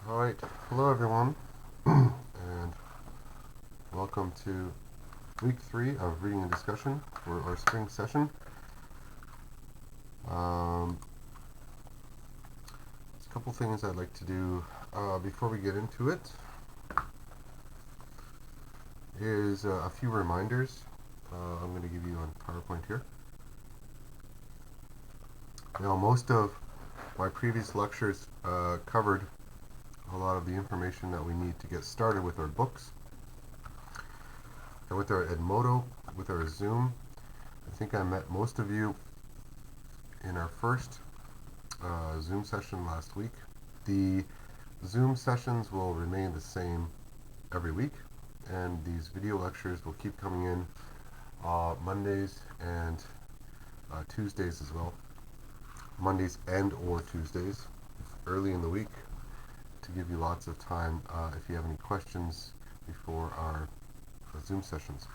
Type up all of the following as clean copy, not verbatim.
Alright, hello everyone, and welcome to week 3 of reading and discussion for our spring session. There's a couple things I'd like to do before we get into it. Is a few reminders I'm going to give you on PowerPoint here. Now, most of my previous lectures covered a lot of the information that we need to get started with our books. And with our Edmodo, with our Zoom, I think I met most of you in our first Zoom session last week. The Zoom sessions will remain the same every week, and these video lectures will keep coming in Mondays and Tuesdays as well. Mondays and or Tuesdays, early in the week, to give you lots of time if you have any questions before our Zoom sessions.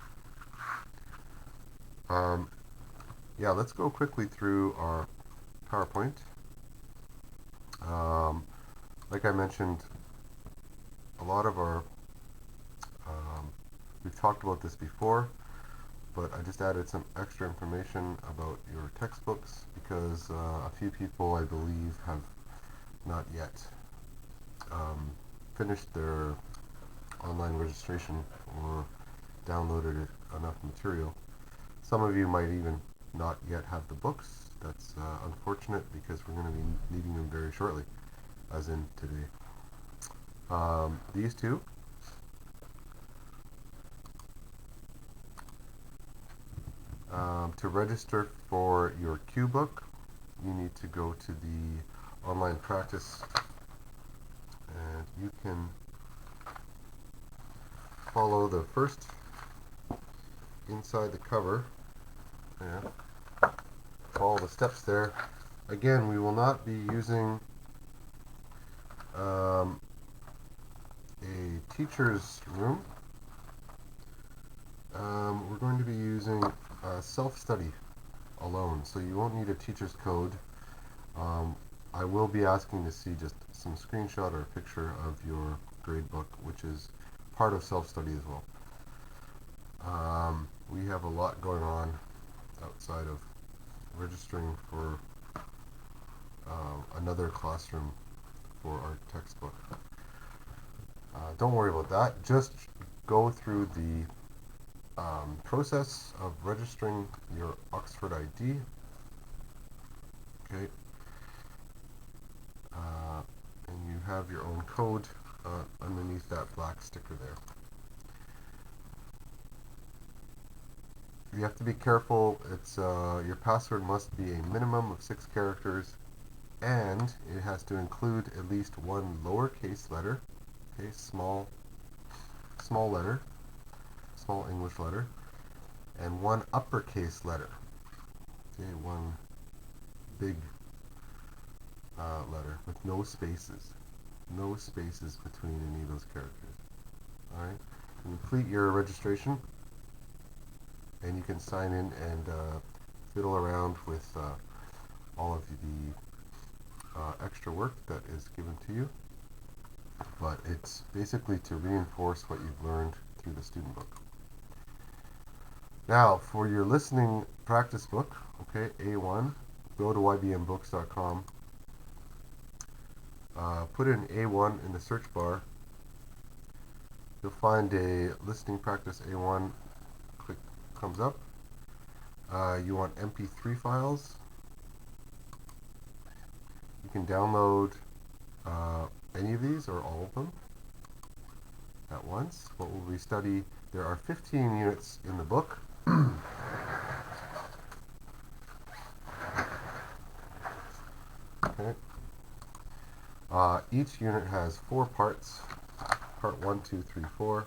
Yeah, let's go quickly through our PowerPoint. Like I mentioned, a lot of our, we've talked about this before, but I just added some extra information about your textbooks because a few people, I believe, have not yet finished their online registration or downloaded enough material. Some of you might even not yet have the books. That's unfortunate because we're going to be needing them very shortly, as in today. These two. To register for your Q book, you need to go to the online practice, and you can follow the first inside the cover. Yeah. Follow the steps there. Again, we will not be using a teacher's room. We're going to be using self-study alone, so you won't need a teacher's code. I will be asking to see just some screenshot or a picture of your grade book, which is part of self-study as well. We have a lot going on outside of registering for another classroom for our textbook. Don't worry about that. Just go through the process of registering your Oxford ID. Okay. And you have your own code underneath that black sticker there. You have to be careful. It's your password must be a minimum of 6 characters, and it has to include at least one lowercase letter, okay, small letter, small English letter, and one uppercase letter, okay, one big letter with no spaces between any of those characters. All right, complete your registration, and you can sign in and fiddle around with all of the extra work that is given to you. But it's basically to reinforce what you've learned through the student book. Now, for your listening practice book, okay, A1, go to ybmbooks.com. Put in A1 in the search bar. You'll find a listening practice A1. Click comes up. You want MP3 files. You can download any of these or all of them at once. What will we study? There are 15 units in the book. Okay. Each unit has 4 parts. Part 1, 2, 3, 4.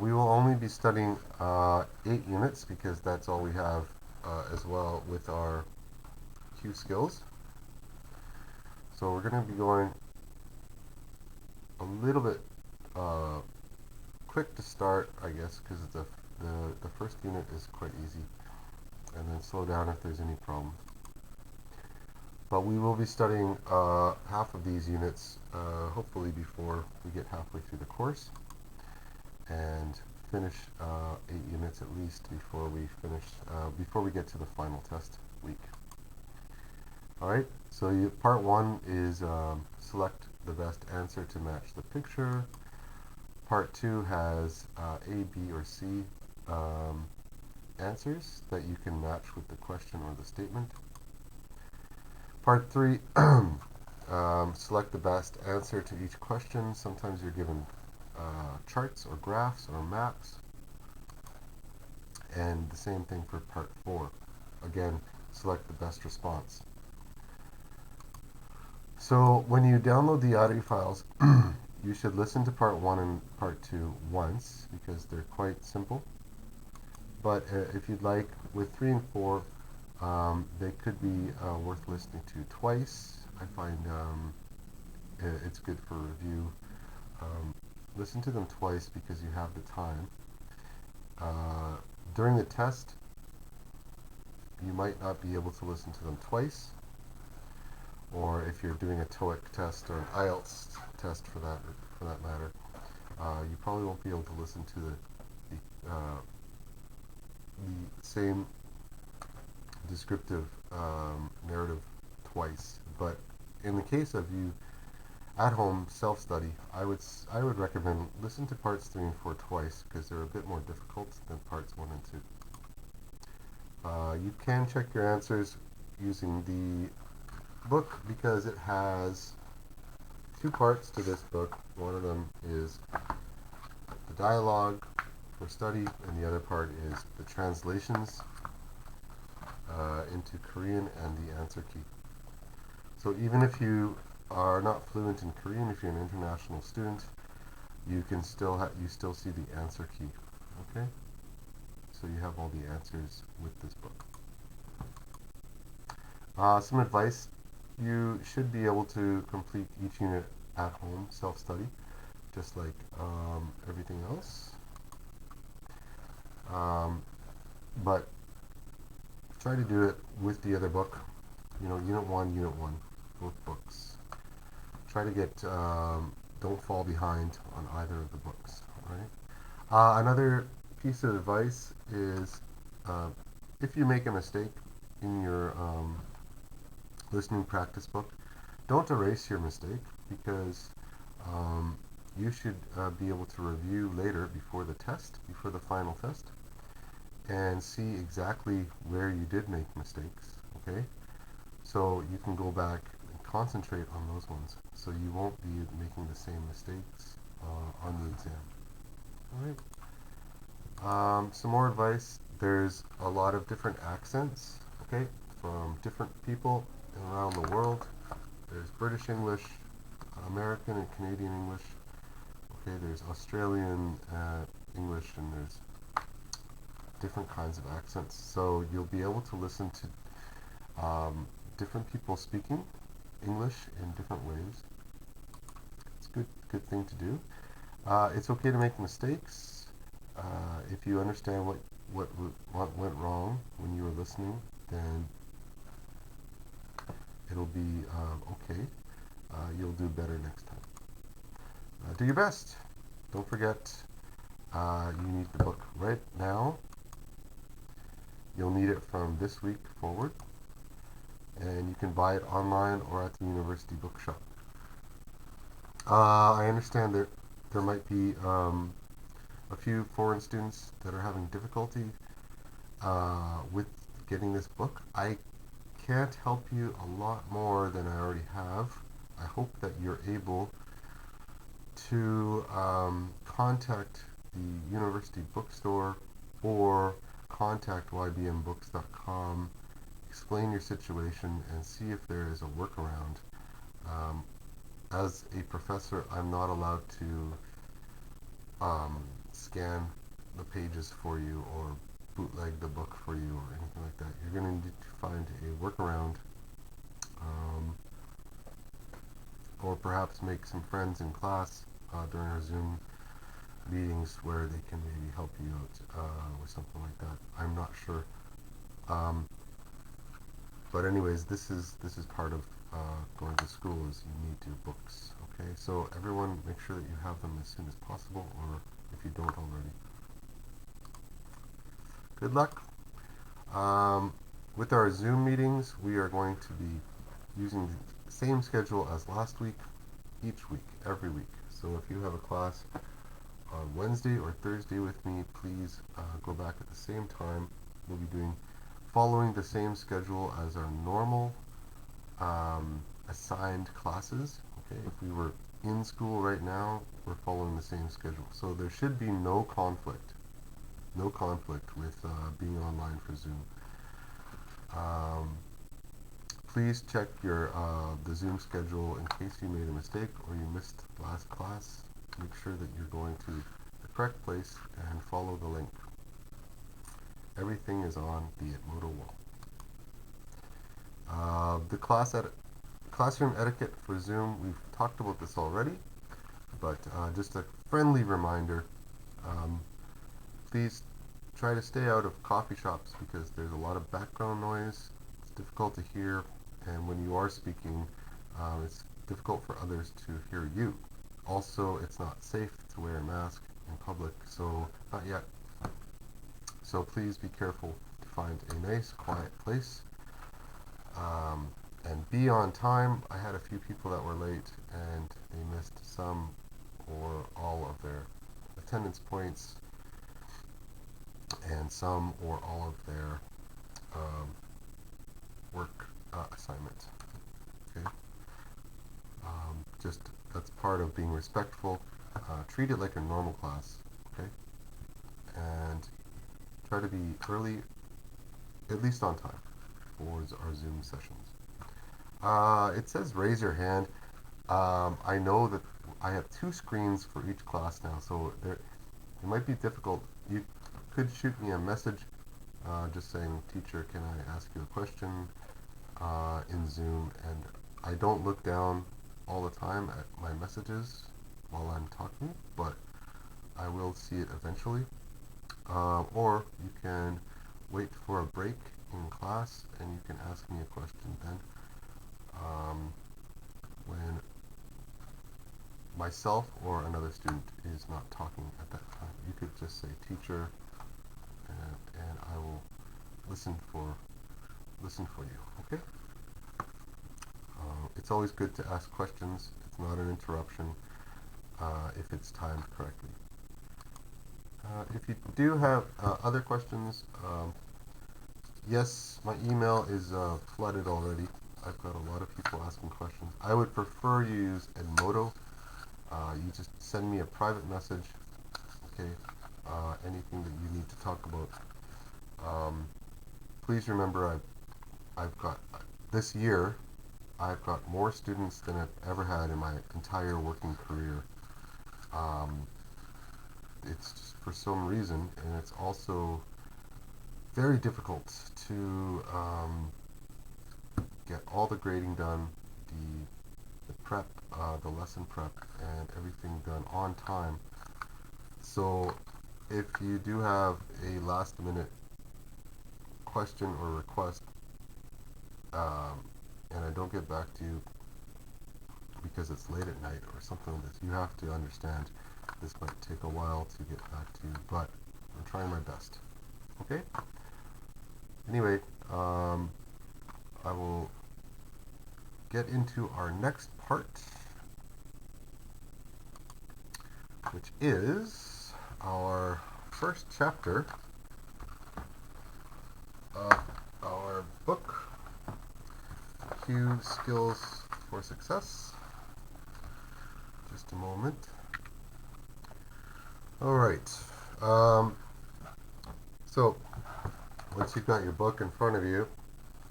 We will only be studying 8 units because that's all we have as well with our Q skills. So we're going to be going a little bit quick to start, I guess, because the first unit is quite easy, and then slow down if there's any problems. but we will be studying half of these units, hopefully before we get halfway through the course, and finish 8 units at least before we get to the final test week. Alright, so part 1 is select the best answer to match the picture. Part 2 has A, B, or C answers that you can match with the question or the statement. Part 3, select the best answer to each question. Sometimes you're given charts or graphs or maps. And the same thing for part 4. Again, select the best response. So when you download the audio files, you should listen to part 1 and part 2 once, because they're quite simple. But if you'd like, with 3 and 4, they could be worth listening to twice. I find it's good for review. Listen to them twice because you have the time. During the test, you might not be able to listen to them twice. Or if you're doing a TOEIC test or an IELTS test for that matter, you probably won't be able to listen to the same descriptive narrative twice. But in the case of you at home self-study, I would recommend listen to parts 3 and 4 twice, because they're a bit more difficult than parts 1 and 2. You can check your answers using the book, because it has 2 parts to this book. One of them is the dialogue for study, and the other part is the translations into Korean and the answer key. So even if you are not fluent in Korean, if you're an international student, you can still see the answer key. Okay, so you have all the answers with this book. Some advice: you should be able to complete each unit at home, self-study, just like everything else. But try to do it with the other book. Unit 1, both books. Try to get, don't fall behind on either of the books, right? Another piece of advice is, if you make a mistake in your listening practice book, don't erase your mistake, because you should be able to review later before the final test, and see exactly where you did make mistakes, okay? So you can go back and concentrate on those ones, so you won't be making the same mistakes on the exam. Alright. Some more advice: there's a lot of different accents, okay, from different people around the world. There's British English, American and Canadian English, okay, there's Australian English, and there's different kinds of accents. So you'll be able to listen to different people speaking English in different ways. It's a good thing to do. It's okay to make mistakes. If you understand what went wrong when you were listening, then it'll be okay. You'll do better next time. Do your best. Don't forget, you need the book right now. You'll need it from this week forward, and you can buy it online or at the university bookshop. I understand that there might be a few foreign students that are having difficulty with getting this book. I can't help you a lot more than I already have. I hope that you're able to contact the university bookstore or contact ybmbooks.com, explain your situation, and see if there is a workaround. As a professor, I'm not allowed to scan the pages for you or bootleg the book for you or anything like that. You're going to need to find a workaround, or perhaps make some friends in class during our Zoom meetings where they can maybe help you out with something like that. I'm not sure. But anyways, this is part of going to school is you need your books. Okay, so everyone make sure that you have them as soon as possible, or if you don't already. Good luck. With our Zoom meetings, we are going to be using the same schedule as last week, each week, every week. So if you have a class on Wednesday or Thursday with me, please go back at the same time. We'll be following the same schedule as our normal assigned classes. Okay, if we were in school right now, we're following the same schedule. So there should be no conflict with being online for Zoom. Please check the Zoom schedule in case you made a mistake or you missed last class. Make sure that you're going to the correct place and follow the link. Everything is on the Edmodo wall. The classroom etiquette for Zoom, we've talked about this already, but just a friendly reminder, please try to stay out of coffee shops because there's a lot of background noise. It's difficult to hear, and when you are speaking, it's difficult for others to hear you. Also, it's not safe to wear a mask in public, so not yet. So please be careful to find a nice, quiet place. And be on time. I had a few people that were late and they missed some or all of their attendance points and some or all of their work assignment. Okay. Just that's part of being respectful. Treat it like a normal class. Okay. And try to be early, at least on time, for our Zoom sessions. It says raise your hand. I know that I have 2 screens for each class now, so it might be difficult. You could shoot me a message just saying, teacher, can I ask you a question in Zoom? And I don't look down all the time at my messages while I'm talking, but I will see it eventually. Or you can wait for a break in class and you can ask me a question then. When myself or another student is not talking at that time, you could just say teacher, and I will listen for you. Okay. It's always good to ask questions. It's not an interruption if it's timed correctly. If you do have other questions, yes, my email is flooded already. I've got a lot of people asking questions. I would prefer you use Edmodo. You just send me a private message, okay? Anything that you need to talk about. Please remember, I've got this year. I've got more students than I've ever had in my entire working career. It's just for some reason, and it's also very difficult to get all the grading done, the prep, the lesson prep, and everything done on time. So if you do have a last minute question or request, and I don't get back to you because it's late at night or something like this, you have to understand this might take a while to get back to you, but I'm trying my best. Okay? Anyway, I will get into our next part, which is our first chapter of our book, Q Skills for Success. Just a moment. All right. So once you've got your book in front of you,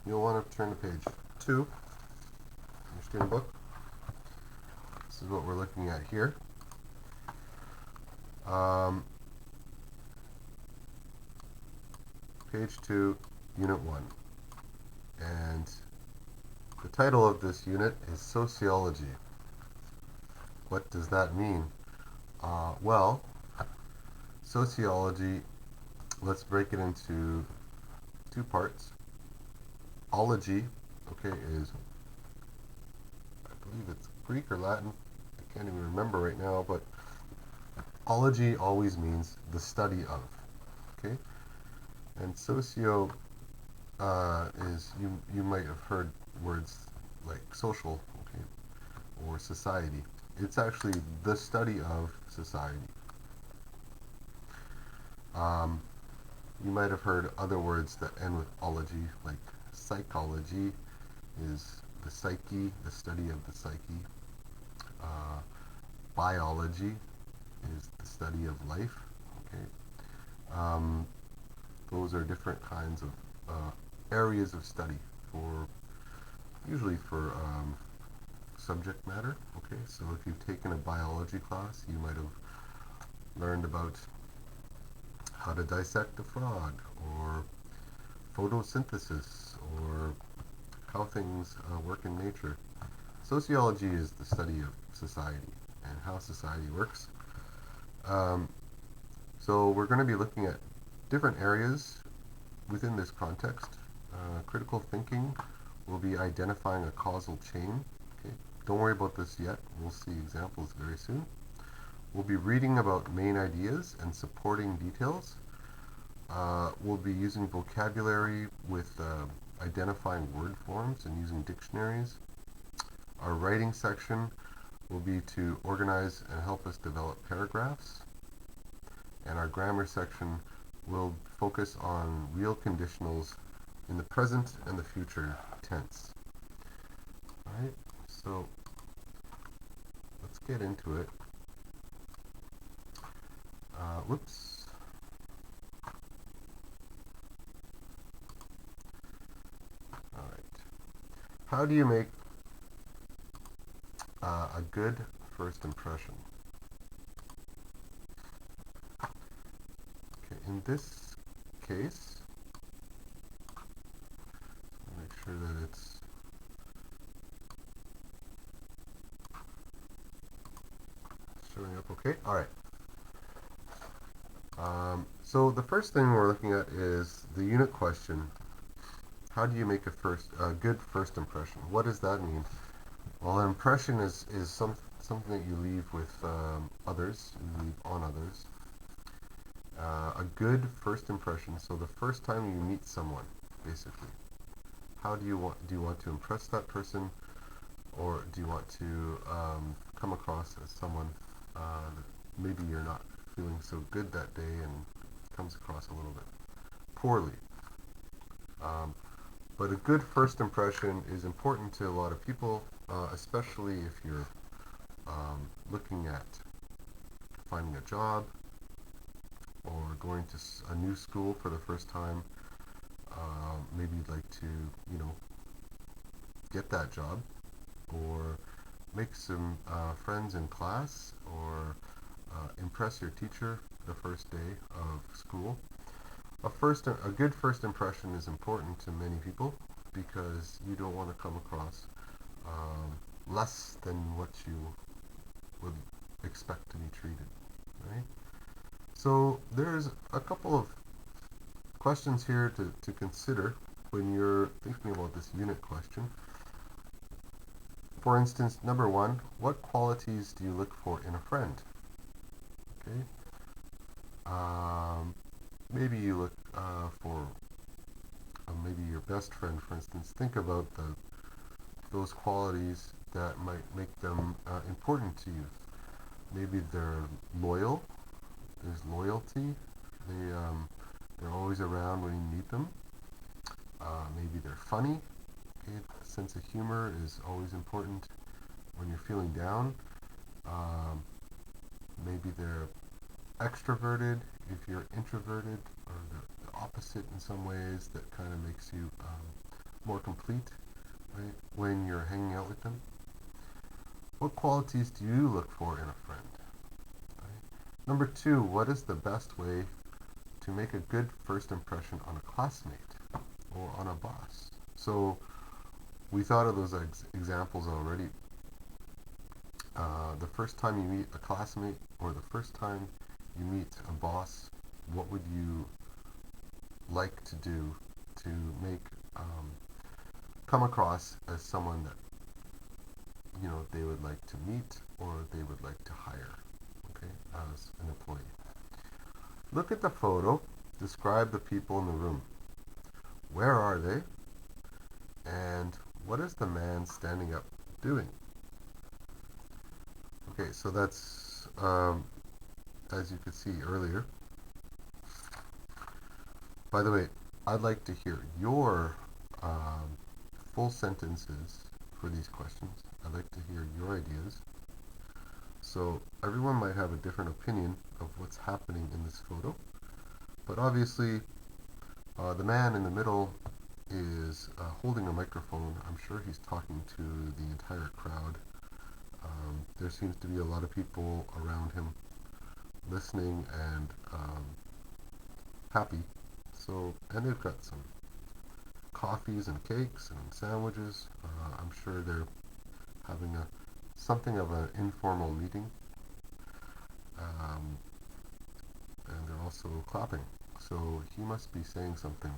you'll want to turn to page 2 in your student book. This is what we're looking at here. Page 2, Unit 1. And the title of this unit is Sociology. What does that mean? Well, sociology, let's break it into 2 parts. ology, okay, is, I believe it's Greek or Latin. I can't even remember right now, but ology always means the study of, okay? And socio is, you might have heard words like social, okay, or society. It's actually the study of society. Um, you might have heard other words that end with ology, like psychology is the psyche, the study of the psyche. Uh, Biology is the study of life. Okay, um, those are different kinds of areas of study for usually for subject matter. Okay, so if you've taken a biology class, you might have learned about how to dissect a frog, or photosynthesis, or how things work in nature. Sociology is the study of society and how society works. Um, so we're going to be looking at different areas within this context. Critical thinking will be identifying a causal chain. Okay, don't worry about this yet. We'll see examples very soon. We'll be reading about main ideas and supporting details. We'll be using vocabulary with identifying word forms and using dictionaries. Our writing section will be to organize and help us develop paragraphs. And our grammar section will focus on real conditionals in the present and the future tense. Alright, so let's get into it. Whoops. Alright. How do you make a good first impression? Okay, in this case, make sure that it's showing up okay. Alright. So the first thing we're looking at is the unit question. How do you make a good first impression? What does that mean? Well, an impression is something that you leave with others, you leave on others. A good first impression, so the first time you meet someone, basically. How do you want to impress that person, or do you want to come across as someone that maybe you're not feeling so good that day and comes across a little bit poorly? But a good first impression is important to a lot of people, especially if you're looking at finding a job or going to a new school for the first time. Maybe you'd like to, get that job, or make some friends in class, or impress your teacher the first day of school. A good first impression is important to many people because you don't want to come across less than what you would expect to be treated, right? So there's a couple of questions here to consider when you're thinking about this unit question. For instance, number one, what qualities do you look for in a friend? Okay. Maybe you look for maybe your best friend, for instance. Think about those qualities that might make them important to you. Maybe they're loyal. There's loyalty. They're always around when you need them. Maybe they're funny. Okay, a sense of humor is always important when you're feeling down. Maybe they're extroverted if you're introverted, or the opposite in some ways that kind of makes you more complete, right, when you're hanging out with them. What qualities do you look for in a friend? Right? Number two, what is the best way to make a good first impression on a classmate or on a boss? So we thought of those examples already. The first time you meet a classmate, or the first time you meet a boss, what would you like to do to make come across as someone that they would like to meet or they would like to hire, okay, as an employee. Look at the photo. Describe the people in the room. Where are they? And what is the man standing up doing? Okay, so that's as you could see earlier. By the way, I'd like to hear your full sentences for these questions. I'd like to hear your ideas. So everyone might have a different opinion of what's happening in this photo. But obviously, the man in the middle is holding a microphone. I'm sure he's talking to the entire crowd. There seems to be a lot of people around him listening and happy. So, and they've got some coffees and cakes and sandwiches. I'm sure they're having something of an informal meeting. And they're also clapping. So he must be saying something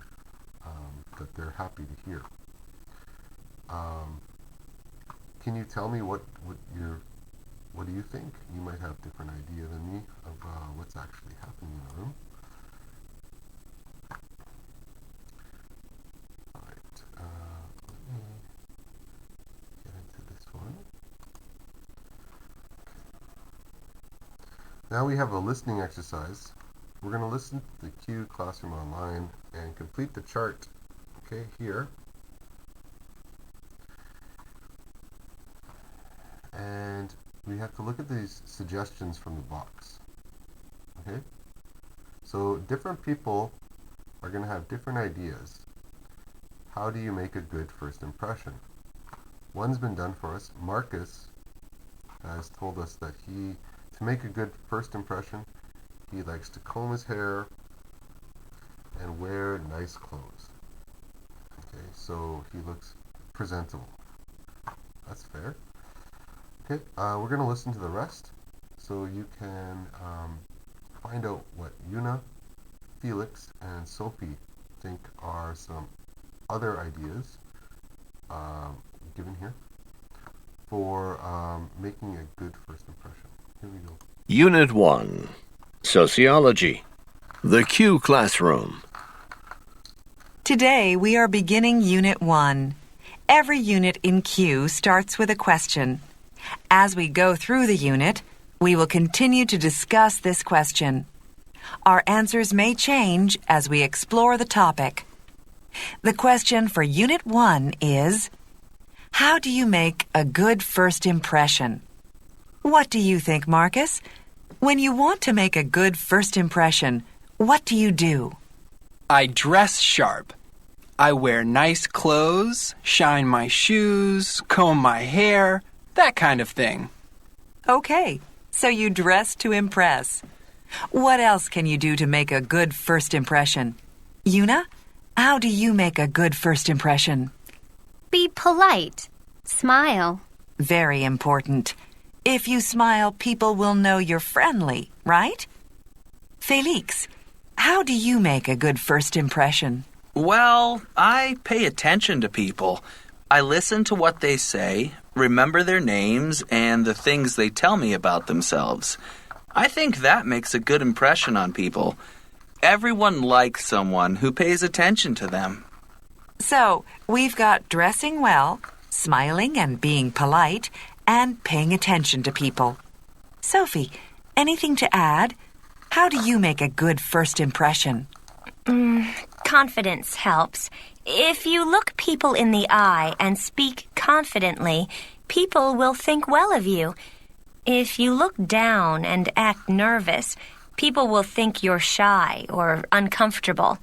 that they're happy to hear. Can you tell me what do you think? You might have a different idea than me of what's actually happening in the room. Alright, let me get into this one. Now we have a listening exercise. We're going to listen to the Q Classroom Online and complete the chart, okay, here. And we have to look at these suggestions from the box, okay? So different people are going to have different ideas. How do you make a good first impression? One's been done for us. Marcus has told us that to make a good first impression, he likes to comb his hair and wear nice clothes. Okay, so he looks presentable. That's fair. Okay, we're going to listen to the rest so you can find out what Una, Felix, and Sophie think are some other ideas given here for making a good first impression. Here we go. Unit 1, Sociology. The Q Classroom. Today we are beginning Unit 1. Every unit in Q starts with a question. As we go through the unit, we will continue to discuss this question. Our answers may change as we explore the topic. The question for Unit 1 is, how do you make a good first impression? What do you think, Marcus? When you want to make a good first impression, what do you do? I dress sharp. I wear nice clothes, shine my shoes, comb my hair, that kind of thing. Okay, so you dress to impress. What else can you do to make a good first impression? Una, how do you make a good first impression? Be polite. Smile. Very important. If you smile, people will know you're friendly, right? Felix, how do you make a good first impression? Well, I pay attention to people. I listen to what they say, remember their names, and the things they tell me about themselves. I think that makes a good impression on people. Everyone likes someone who pays attention to them. So, we've got dressing well, smiling and being polite, and paying attention to people. Sophie, anything to add? How do you make a good first impression? Confidence helps. If you look people in the eye and speak confidently, people will think well of you. If you look down and act nervous, people will think you're shy or uncomfortable.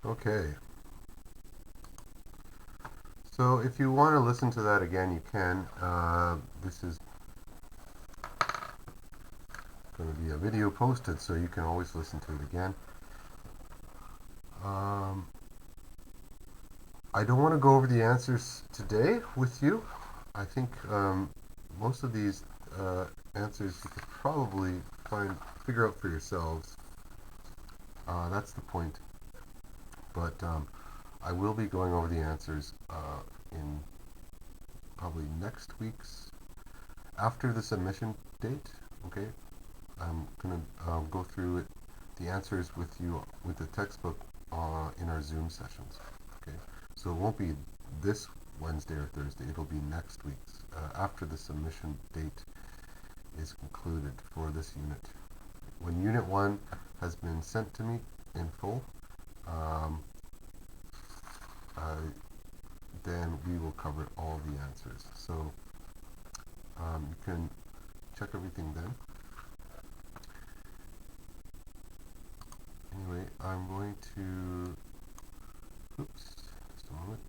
Okay. So if you want to listen to that again, you can. This is going to be a video posted, so you can always listen to it again. I don't want to go over the answers today with you. I think most of these answers you could probably figure out for yourselves. That's the point. But I will be going over the answers in probably next week's, after the submission date. Okay, I'm gonna go through the answers with you with the textbook in our Zoom sessions. Okay, so it won't be this Wednesday or Thursday. It'll be next week's, after the submission date is concluded for this unit. When Unit 1 has been sent to me in full, then we will cover all the answers. So you can check everything then. Anyway, I'm going to, oops, just a moment.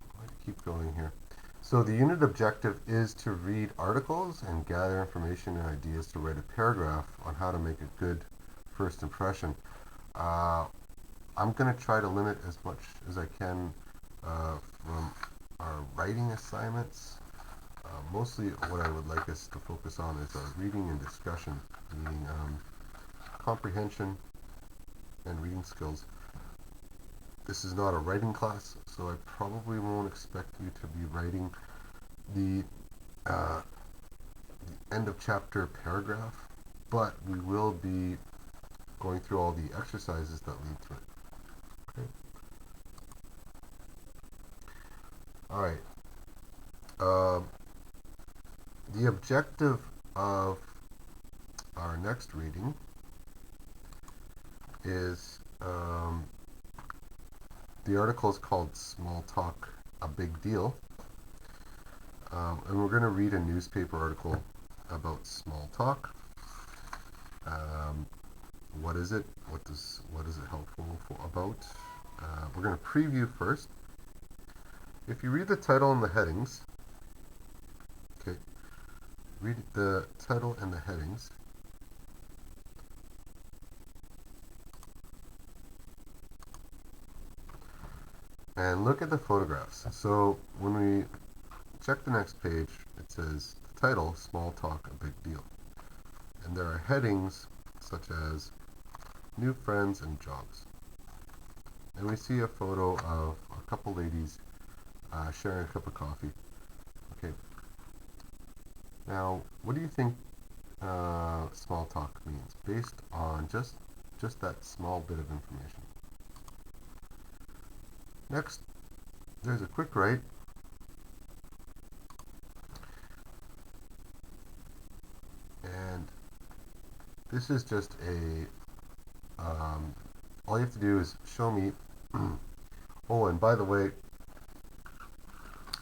I'm going to keep going here. So the unit objective is to read articles and gather information and ideas to write a paragraph on how to make a good first impression. I'm going to try to limit as much as I can from our writing assignments. Mostly what I would like us to focus on is our reading and discussion, meaning comprehension and reading skills. This is not a writing class, so I probably won't expect you to be writing the end of chapter paragraph, but we will be going through all the exercises that lead to it. Okay. All right. The objective of our next reading is the article is called Small Talk, a Big Deal. And we're going to read a newspaper article about small talk. What is it? What is it helpful about? We're going to preview first. If you read the title and the headings, okay, read the title and the headings. And look at the photographs. So when we check the next page, it says the title, Small Talk, a Big Deal. And there are headings such as New Friends and Jobs. And we see a photo of a couple ladies sharing a cup of coffee. Okay. Now, what do you think small talk means based on just that small bit of information? Next, there's a quick write. And this is just a, all you have to do is show me, oh, and by the way,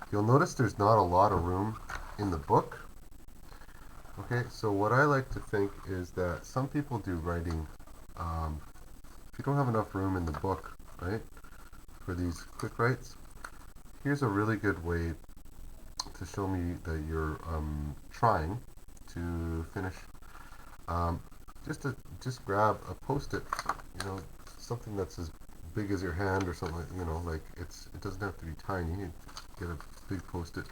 you'll notice there's not a lot of room in the book. Okay, so what I like to think is that some people do writing, if you don't have enough room in the book, right, for these quick writes, here's a really good way to show me that you're trying to finish. Just grab a post-it, something that's as big as your hand or something, like it doesn't have to be tiny. You get a big post-it,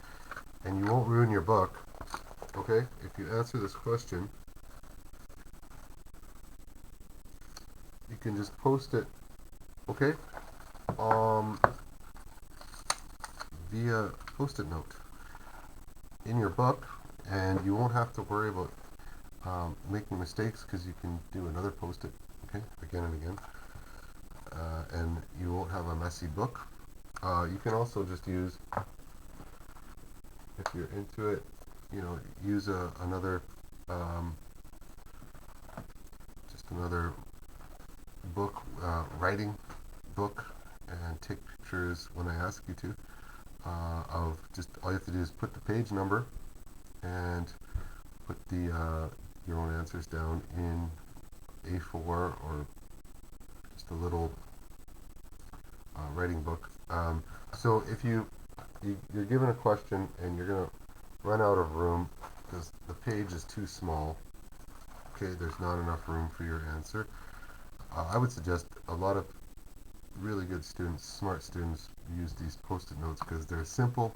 and you won't ruin your book. Okay, if you answer this question, you can just post it, okay, via post-it note in your book, and you won't have to worry about making mistakes because you can do another post-it, okay, again and again, and you won't have a messy book. You can also just use, if you're into it, use another book, writing book, and take pictures when I ask you to, of just, all you have to do is put the page number and put the your own answers down in A4 or just a little writing book. So if you're given a question and you're going to run out of room because the page is too small, okay, there's not enough room for your answer, I would suggest a lot of really good students, smart students, use these post-it notes because they're simple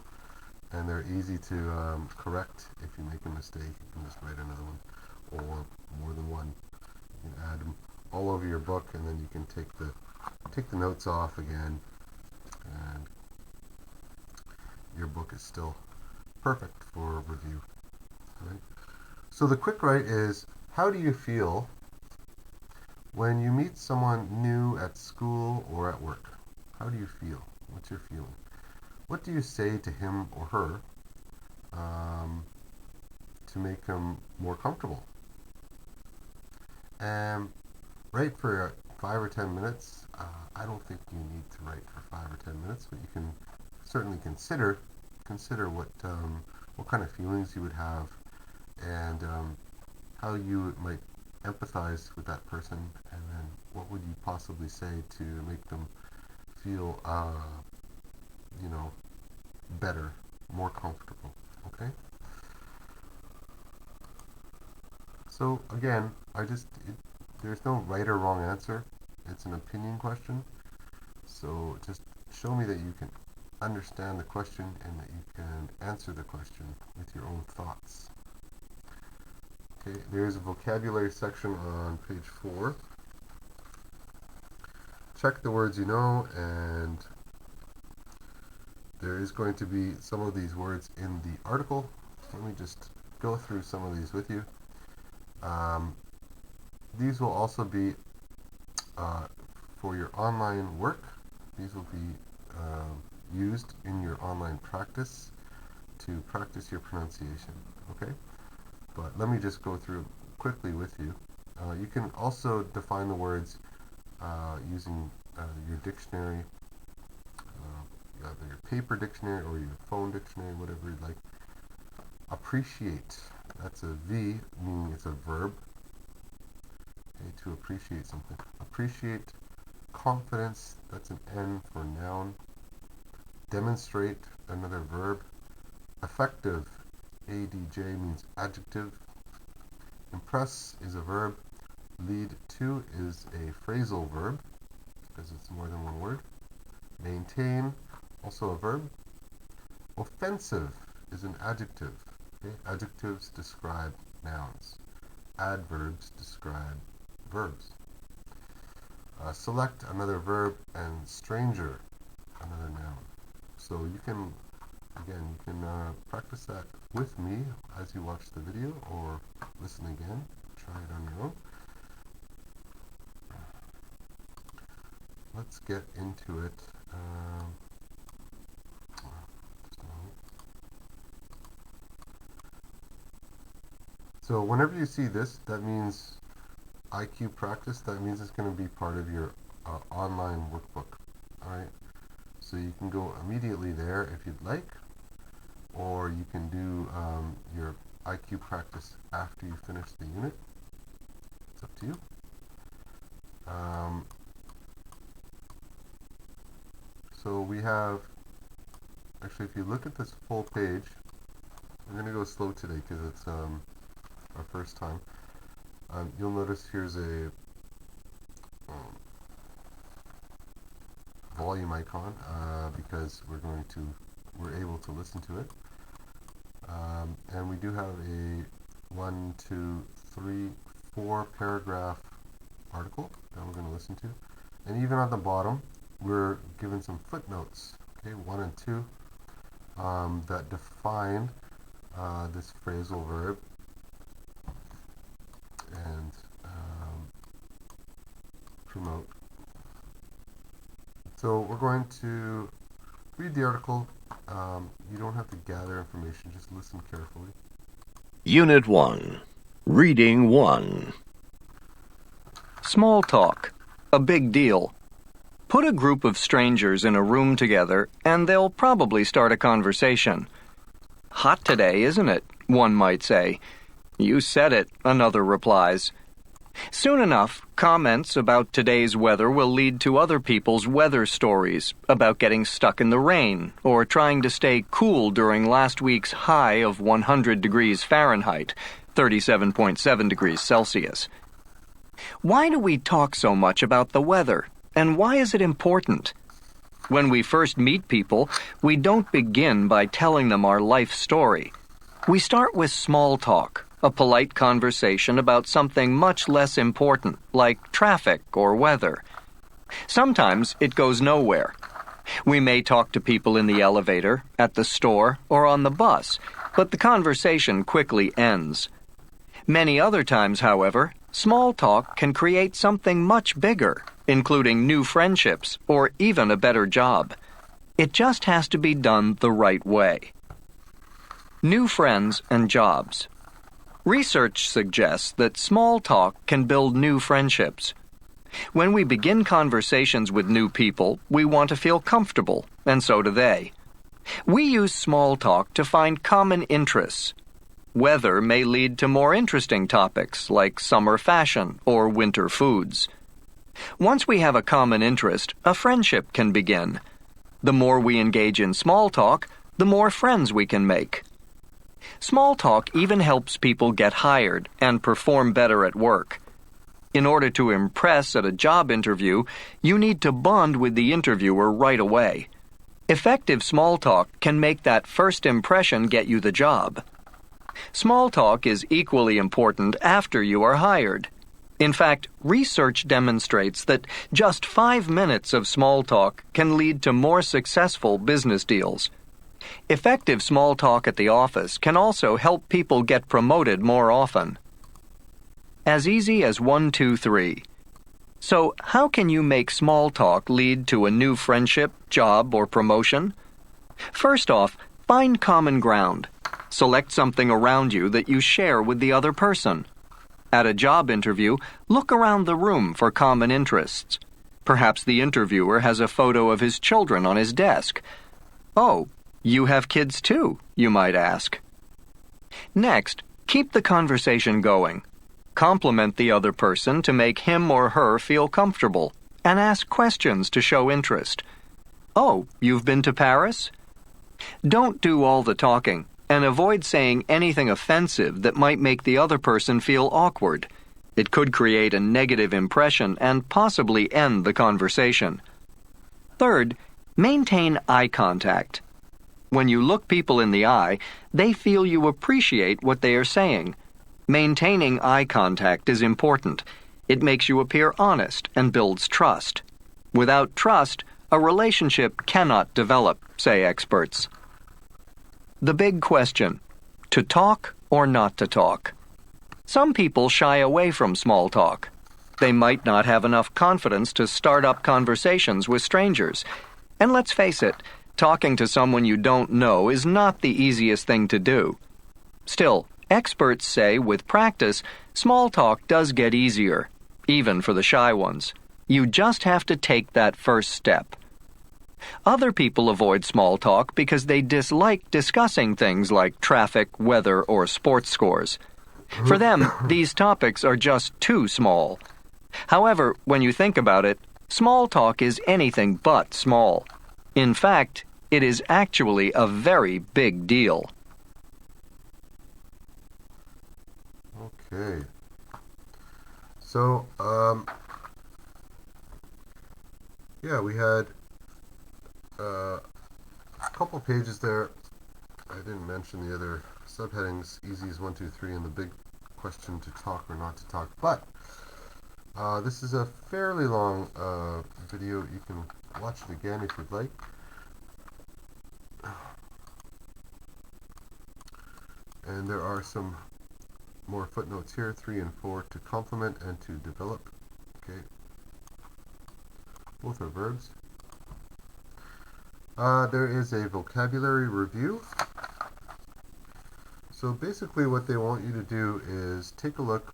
and they're easy to correct. If you make a mistake, you can just write another one or more than one. You can add them all over your book, and then you can take the notes off again, and your book is still perfect for review. Right? So the quick write is, how do you feel when you meet someone new at school or at work? How do you feel? What's your feeling? What do you say to him or her to make him more comfortable? And write for 5 or 10 minutes. I don't think you need to write for 5 or 10 minutes, but you can certainly consider what kind of feelings you would have, and how you might empathize with that person, and then what would you possibly say to make them feel better, more comfortable. Okay? So again, there's no right or wrong answer. It's an opinion question. So just show me that you can understand the question and that you can answer the question with your own thoughts. Okay, there's a vocabulary section on page 4. Check the words you know, and there is going to be some of these words in the article. Let me just go through some of these with you. These will also be for your online work. These will be used in your online practice to practice your pronunciation. Okay? But let me just go through quickly with you. You can also define the words using your dictionary, either your paper dictionary or your phone dictionary, whatever you'd like. Appreciate, that's a V, meaning it's a verb. Okay, to appreciate something. Appreciate. Confidence, that's an N for noun. Demonstrate, another verb. Effective, ADJ, means adjective. Impress is a verb. Lead to is a phrasal verb, because it's more than one word. Maintain, also a verb. Offensive is an adjective. Okay? Adjectives describe nouns. Adverbs describe verbs. Select, another verb, and stranger, another noun. So you can practice that with me as you watch the video, or listen again. Try it on your own. Let's get into it. Just a moment. So whenever you see this, that means IQ practice. That means it's going to be part of your online workbook. Alright? So you can go immediately there if you'd like, or you can do your IQ practice after you finish the unit. It's up to you. So we have, actually, if you look at this full page, I'm going to go slow today because it's our first time. You'll notice here's a volume icon because we're able to listen to it. And we do have a 1, 2, 3, 4 paragraph article that we're going to listen to. And even on the bottom, we're given some footnotes, okay, 1 and 2, that define this phrasal verb and promote. So we're going to read the article. You don't have to gather information, just listen carefully. Unit 1. Reading 1. Small talk. A big deal. Put a group of strangers in a room together, and they'll probably start a conversation. Hot today, isn't it? One might say. You said it, another replies. Soon enough, comments about today's weather will lead to other people's weather stories about getting stuck in the rain or trying to stay cool during last week's high of 100 degrees Fahrenheit, 37.7 degrees Celsius. Why do we talk so much about the weather, and why is it important? When we first meet people, we don't begin by telling them our life story. We start with small talk, a polite conversation about something much less important, like traffic or weather. Sometimes it goes nowhere. We may talk to people in the elevator, at the store, or on the bus, but the conversation quickly ends. Many other times, however, small talk can create something much bigger, including new friendships or even a better job. It just has to be done the right way. New friends and jobs. Research suggests that small talk can build new friendships. When we begin conversations with new people, we want to feel comfortable, and so do they. We use small talk to find common interests. Weather may lead to more interesting topics like summer fashion or winter foods. Once we have a common interest, a friendship can begin. The more we engage in small talk, the more friends we can make. Small talk even helps people get hired and perform better at work. In order to impress at a job interview, you need to bond with the interviewer right away. Effective small talk can make that first impression get you the job. Small talk is equally important after you are hired. In fact, research demonstrates that just 5 minutes of small talk can lead to more successful business deals. Effective small talk at the office can also help people get promoted more often. As easy as 1, 2, 3. So, how can you make small talk lead to a new friendship, job, or promotion? First off, find common ground. Select something around you that you share with the other person. At a job interview, look around the room for common interests. Perhaps the interviewer has a photo of his children on his desk. "Oh, you have kids too?" you might ask. Next, keep the conversation going. Compliment the other person to make him or her feel comfortable, and ask questions to show interest. "Oh, you've been to Paris?" Don't do all the talking, and avoid saying anything offensive that might make the other person feel awkward. It could create a negative impression and possibly end the conversation. Third, maintain eye contact. When you look people in the eye, they feel you appreciate what they are saying. Maintaining eye contact is important. It makes you appear honest and builds trust. Without trust, a relationship cannot develop, say experts. The big question: to talk or not to talk? Some people shy away from small talk. They might not have enough confidence to start up conversations with strangers. And let's face it, talking to someone you don't know is not the easiest thing to do. Still, experts say with practice, small talk does get easier, even for the shy ones. You just have to take that first step. Other people avoid small talk because they dislike discussing things like traffic, weather, or sports scores. For them, these topics are just too small. However, when you think about it, small talk is anything but small. In fact, it is actually a very big deal. Okay. So, we had a couple pages there. I didn't mention the other subheadings, easy as 1, 2, 3, and the big question to talk or not to talk. But this is a fairly long video. You can watch it again if you'd like. And there are some more footnotes here, 3 and 4, to complement and to develop. Okay. Both are verbs. There is a vocabulary review. So basically what they want you to do is take a look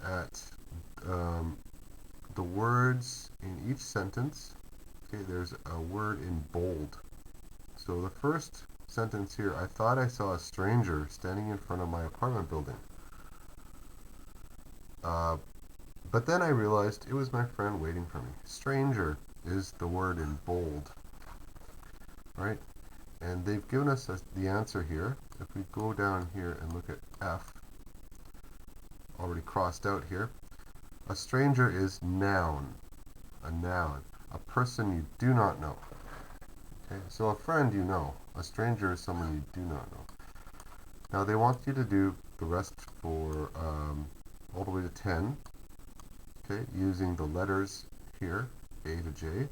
at the words in each sentence. Okay, there's a word in bold. So the first sentence here: I thought I saw a stranger standing in front of my apartment building. But then I realized it was my friend waiting for me. Stranger is the word in bold. Right? And they've given us the answer here. If we go down here and look at F, already crossed out here, a stranger is noun. A noun. A person you do not know. Okay? So a friend you know. A stranger is someone you do not know. Now they want you to do the rest for all the way to 10, okay, using the letters here, A to J,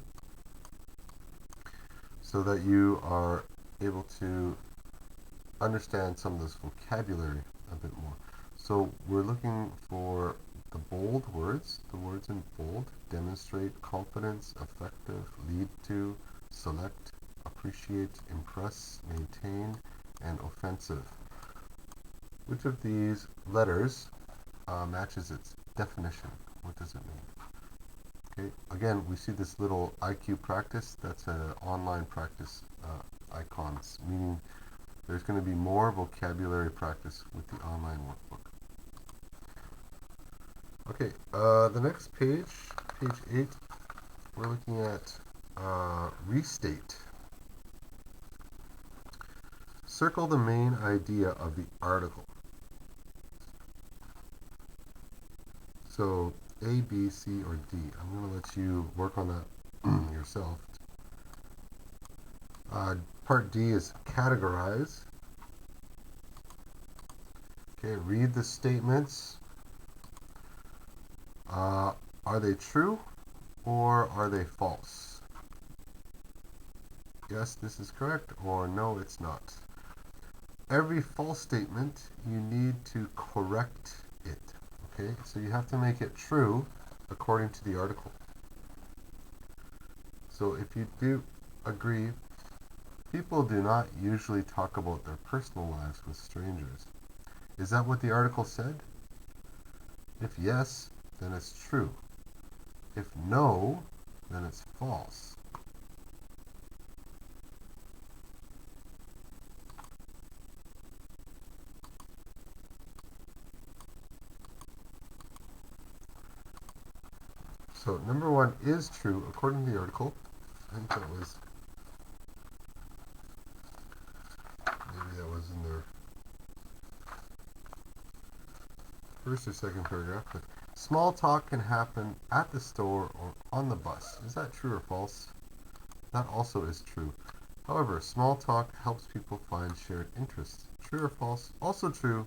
so that you are able to understand some of this vocabulary a bit more. So we're looking for the bold words, the words in bold: demonstrate, confidence, effective, lead to, select, appreciate, impress, maintain, and offensive. Which of these letters matches its definition? What does it mean? Okay, again, we see this little IQ practice. That's an online practice icons, meaning there's going to be more vocabulary practice with the online workbook. Okay, the next page, page 8, we're looking at restate. Circle the main idea of the article. So A, B, C, or D. I'm going to let you work on that yourself. Part D is categorize. Okay, read the statements. Are they true or are they false? Yes, this is correct, or no, it's not. Every false statement, you need to correct it. Okay, so you have to make it true according to the article. So if you do agree, people do not usually talk about their personal lives with strangers. Is that what the article said? If yes, then it's true. If no, then it's false. So number 1 is true according to the article. I think that was, maybe that was in the first or second paragraph, but small talk can happen at the store or on the bus. Is that true or false? That also is true. However, small talk helps people find shared interests. True or false? Also true.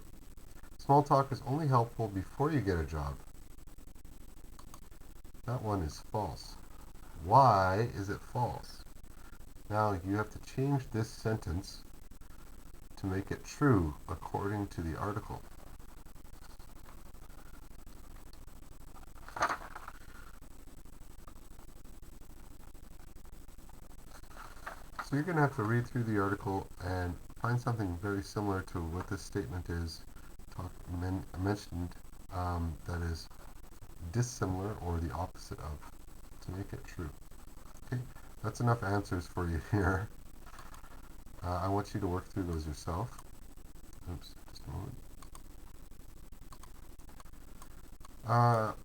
Small talk is only helpful before you get a job. That one is false. Why is it false? Now you have to change this sentence to make it true according to the article. So you're going to have to read through the article and find something very similar to what this statement is mentioned that is dissimilar or the opposite of, to make it true. Okay, that's enough answers for you here. I want you to work through those yourself. Oops, just a moment.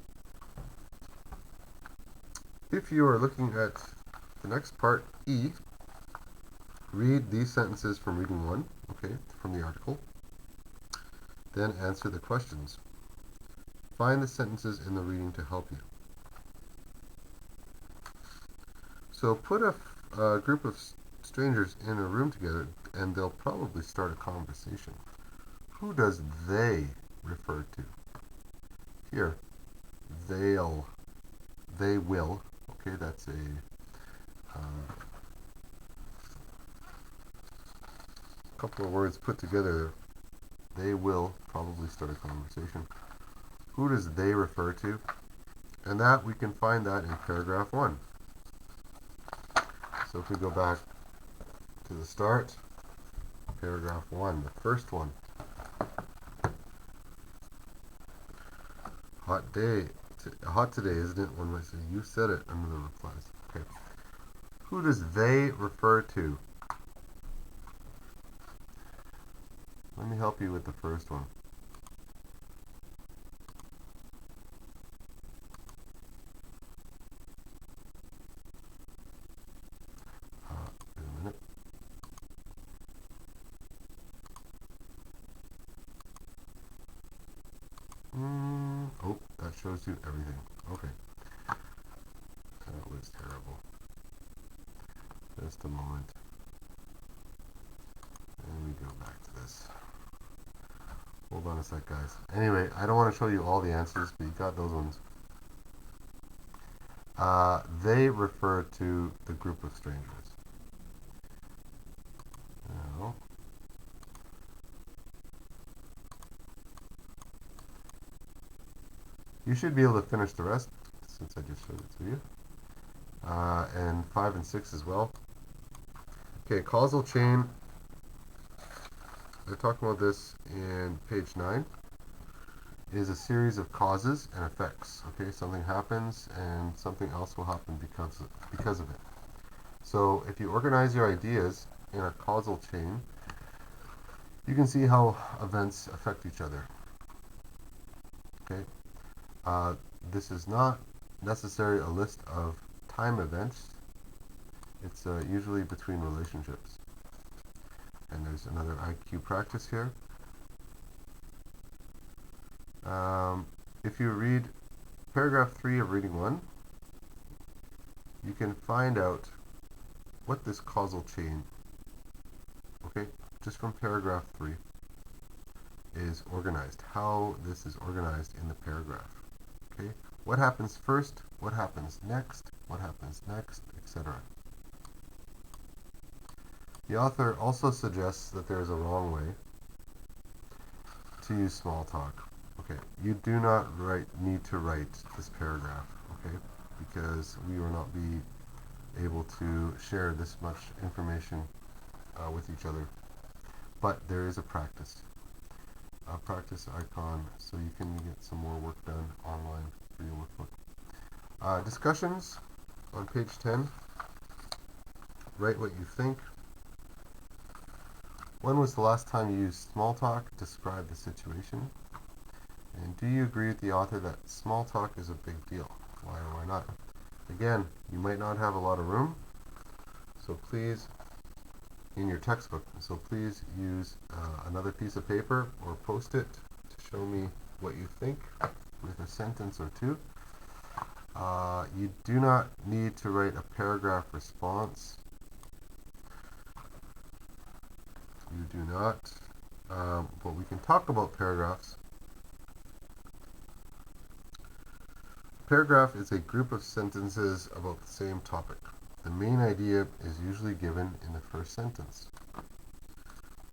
If you are looking at the next part, E, read these sentences from reading 1, okay, from the article. Then answer the questions. Find the sentences in the reading to help you. So put a group of strangers in a room together and they'll probably start a conversation. Who does they refer to? Here, they will, okay, that's a couple of words put together. They will probably start a conversation. Who does they refer to? And that, we can find that in paragraph 1. So if we go back to the start, paragraph 1, the first one. Hot day. Hot today, isn't it? One might say, you said it under the replies. Okay. Who does they refer to? Let me help you with the first one. Wait a minute. Oh, that shows you everything. Okay. That was terrible. Just a moment. And we go back to this. Hold on a sec, guys. Anyway, I don't want to show you all the answers, but you got those ones. They refer to the group of strangers. Now, you should be able to finish the rest, since I just showed it to you. And 5 and 6 as well. Okay, causal chain. They're talking about this in page 9. Is a series of causes and effects. Okay, something happens and something else will happen because of it. So if you organize your ideas in a causal chain, you can see how events affect each other. Okay, this is not necessarily a list of time events. It's usually between relationships. And there's another IQ practice here. If you read paragraph 3 of reading 1, you can find out what this causal chain, okay, just from paragraph 3, is organized, how this is organized in the paragraph. Okay, what happens first, what happens next, etc. The author also suggests that there is a wrong way to use small talk. Okay, you do not need to write this paragraph, okay, because we will not be able to share this much information with each other. But there is a practice icon, so you can get some more work done online for your workbook. Discussions on page 10. Write what you think. When was the last time you used small talk? Describe the situation. And do you agree with the author that small talk is a big deal? Why or why not? Again, you might not have a lot of room, so please, in your textbook, so please use another piece of paper or post-it to show me what you think with a sentence or two. You do not need to write a paragraph response. You do not, but we can talk about paragraphs. Paragraph is a group of sentences about the same topic. The main idea is usually given in the first sentence.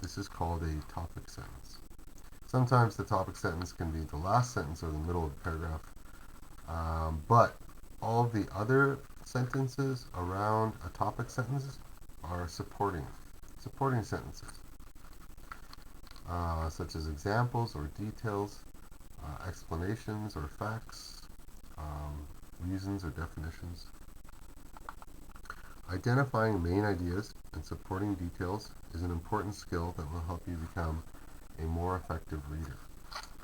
This is called a topic sentence. Sometimes the topic sentence can be the last sentence or the middle of the paragraph, but all of the other sentences around a topic sentence are supporting sentences, such as examples or details, explanations or facts, reasons or definitions. Identifying main ideas and supporting details is an important skill that will help you become a more effective reader.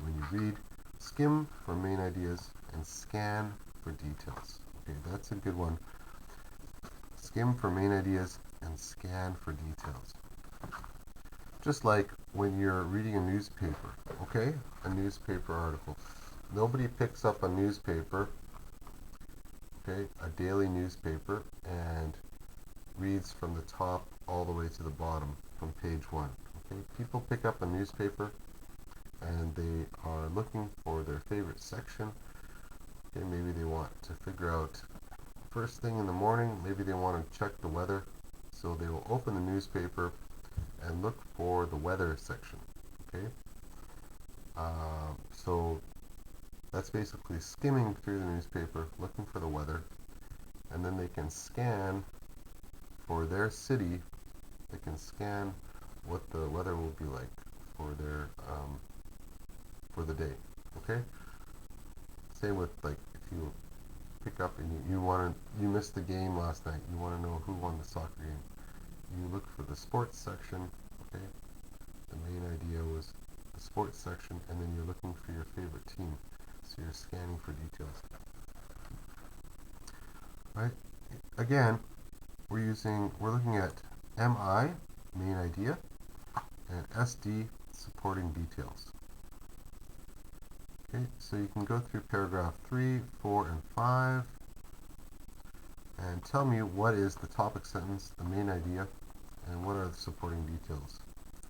When you read, skim for main ideas and scan for details. Okay, that's a good one. Skim for main ideas and scan for details. Just like when you're reading a newspaper, okay? A newspaper article. Nobody picks up a newspaper, okay, a daily newspaper, and reads from the top all the way to the bottom from page 1. Okay, people pick up a newspaper and they are looking for their favorite section. Okay, maybe they want to figure out first thing in the morning, maybe they want to check the weather, so they will open the newspaper and look for the weather section. Okay, so that's basically skimming through the newspaper, looking for the weather, and then they can scan for their city. They can scan what the weather will be like for their for the day. Okay. Same with, like, if you pick up and you missed the game last night. You want to know who won the soccer game. You look for the sports section. Okay. The main idea was the sports section, and then you're looking for your favorite team. So you're scanning for details. Right? Again, we're looking at MI, main idea, and SD, supporting details. Okay, so you can go through paragraph 3, 4, and 5 and tell me what is the topic sentence, the main idea, and what are the supporting details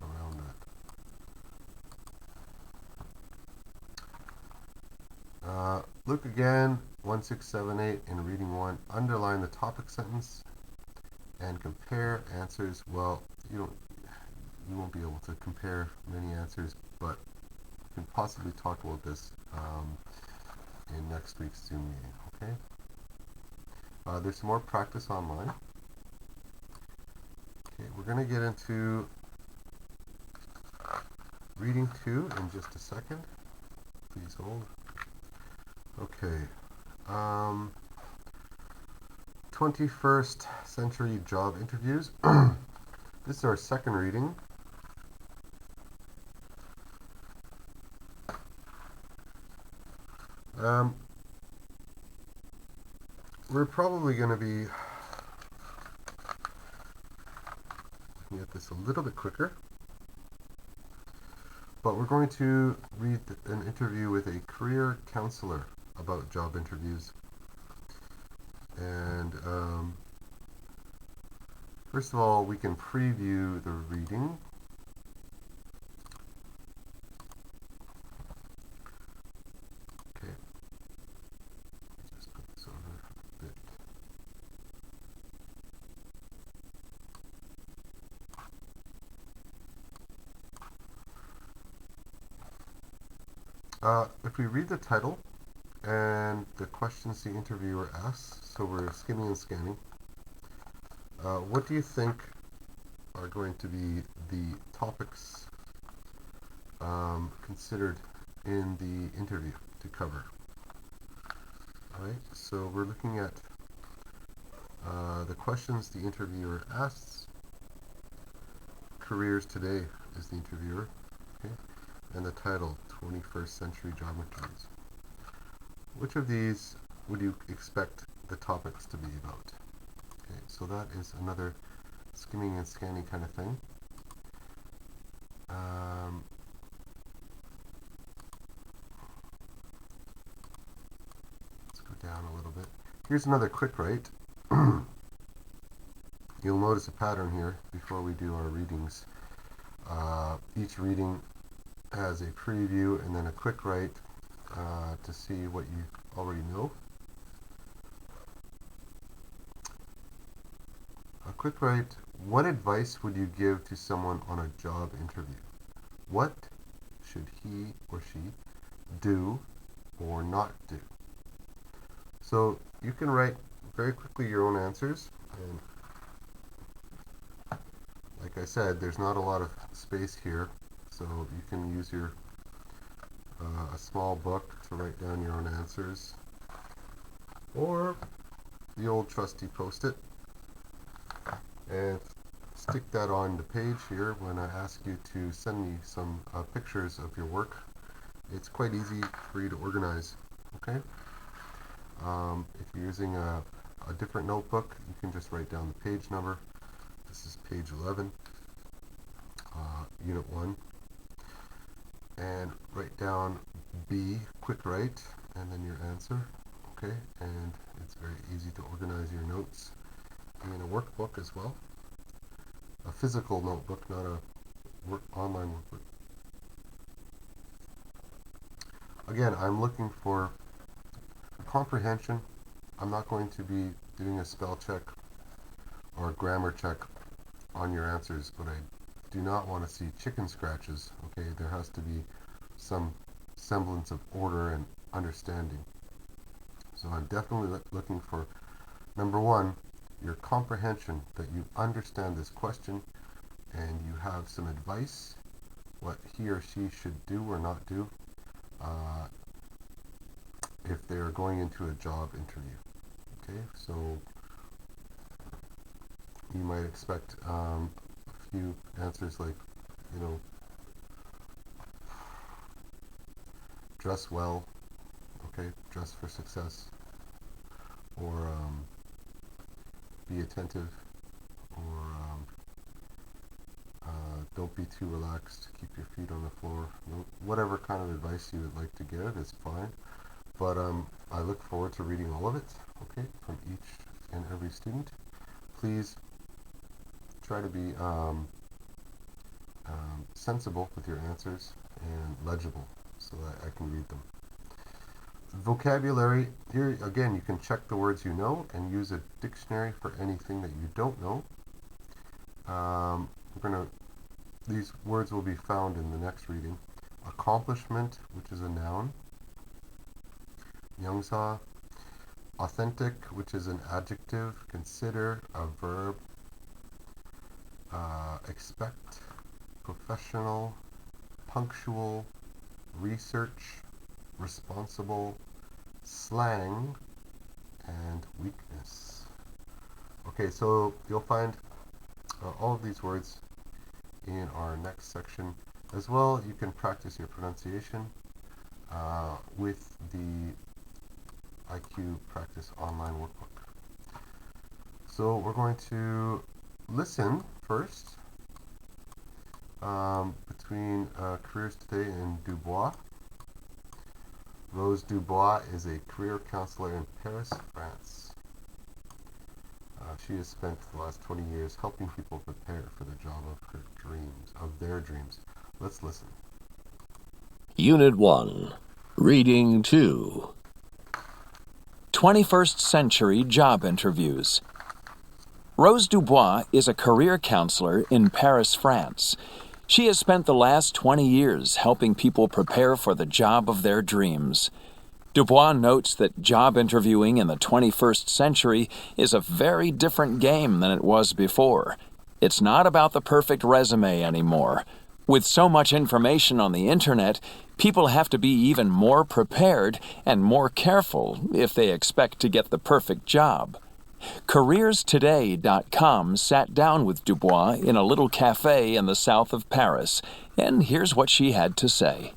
around that. Look again, 1678 in reading 1. Underline the topic sentence and compare answers. Well, you won't be able to compare many answers, but you can possibly talk about this in next week's Zoom meeting, okay? There's some more practice online. Okay, we're going to get into reading 2 in just a second. Please hold. Okay. 21st century job interviews. This is our second reading. We're probably going to be looking at this a little bit quicker, but we're going to read an interview with a career counselor about job interviews. And first of all, we can preview the reading. Okay. Just put this over a bit. If we read the title and the questions the interviewer asks, so we're skimming and scanning, what do you think are going to be the topics considered in the interview to cover? Alright, so we're looking at the questions the interviewer asks. Careers Today is the interviewer, okay? And the title, 21st Century Job Interviews. Which of these would you expect the topics to be about? Okay, so that is another skimming and scanning kind of thing. Let's go down a little bit. Here's another quick write. You'll notice a pattern here before we do our readings. Each reading has a preview and then a quick write to see what you already know. A quick write: what advice would you give to someone on a job interview? What should he or she do or not do? So you can write very quickly your own answers, and like I said, there's not a lot of space here, so you can use your a small book to write down your own answers, or the old trusty post-it, and stick that on the page here when I ask you to send me some pictures of your work. It's quite easy for you to organize, okay? If you're using a different notebook, you can just write down the page number. This is page 11, Unit 1. And write down B, quick write, and then your answer, okay? And it's very easy to organize your notes in a workbook as well. A physical notebook, not a online workbook. Again, I'm looking for comprehension. I'm not going to be doing a spell check or a grammar check on your answers, but I do not want to see chicken scratches, okay? There has to be some semblance of order and understanding. So I'm definitely looking for, number one, your comprehension, that you understand this question and you have some advice, what he or she should do or not do if they're going into a job interview. Okay, so you might expect a few answers like, you know, dress well, okay, dress for success, or be attentive, or don't be too relaxed, keep your feet on the floor. Whatever kind of advice you would like to give is fine, but I look forward to reading all of it, okay, from each and every student. Please try to be sensible with your answers and legible so that I can read them. Vocabulary. Here again, you can check the words you know and use a dictionary for anything that you don't know. These words will be found in the next reading. Accomplishment, which is a noun. Youngsa. Authentic, which is an adjective. Consider, a verb. Expect. Professional. Punctual. Research. Responsible. Slang. And weakness. Okay, so you'll find all of these words in our next section. As well, you can practice your pronunciation with the IQ Practice Online Workbook. So we're going to listen first between Careers Today and Dubois. Rose Dubois is a career counselor in Paris, France. She has spent the last 20 years helping people prepare for the job of their dreams. Let's listen. Unit 1. Reading 2. 21st Century Job Interviews. Rose Dubois is a career counselor in Paris, France. She has spent the last 20 years helping people prepare for the job of their dreams. Dubois notes that job interviewing in the 21st century is a very different game than it was before. It's not about the perfect resume anymore. With so much information on the internet, people have to be even more prepared and more careful if they expect to get the perfect job. CareersToday.com sat down with Dubois in a little cafe in the south of Paris, and here's what she had to say.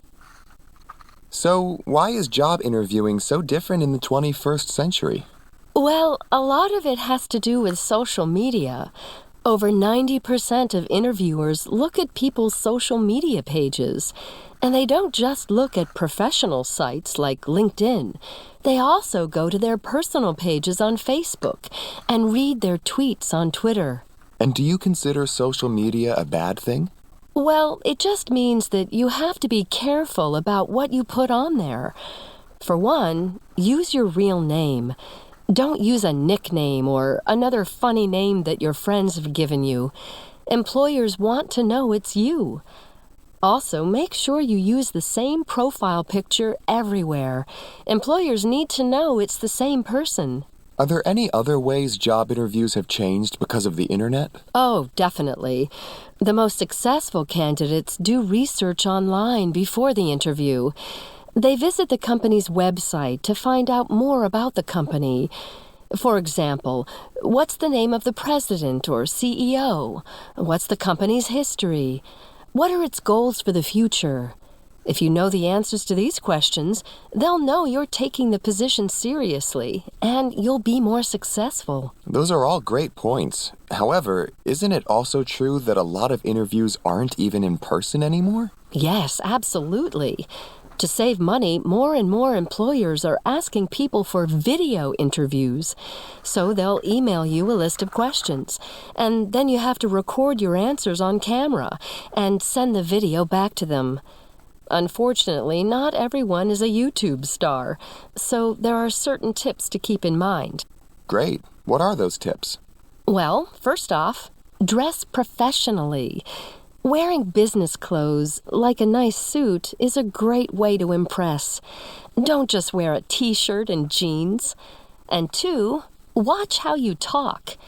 So, why is job interviewing so different in the 21st century? Well, a lot of it has to do with social media. Over 90% of interviewers look at people's social media pages. And they don't just look at professional sites like LinkedIn. They also go to their personal pages on Facebook and read their tweets on Twitter. And do you consider social media a bad thing? Well, it just means that you have to be careful about what you put on there. For one, use your real name. Don't use a nickname or another funny name that your friends have given you. Employers want to know it's you. Also, make sure you use the same profile picture everywhere. Employers need to know it's the same person. Are there any other ways job interviews have changed because of the internet? Oh, definitely. The most successful candidates do research online before the interview. They visit the company's website to find out more about the company. For example, what's the name of the president or CEO? What's the company's history? What are its goals for the future? If you know the answers to these questions, they'll know you're taking the position seriously, and you'll be more successful. Those are all great points. However, isn't it also true that a lot of interviews aren't even in person anymore? Yes, absolutely. To save money, more and more employers are asking people for video interviews. So they'll email you a list of questions, and then you have to record your answers on camera and send the video back to them. Unfortunately, not everyone is a YouTube star, so there are certain tips to keep in mind. Great. What are those tips? Well, first off, dress professionally. Wearing business clothes, like a nice suit, is a great way to impress. Don't just wear a t-shirt and jeans. And two, watch how you talk.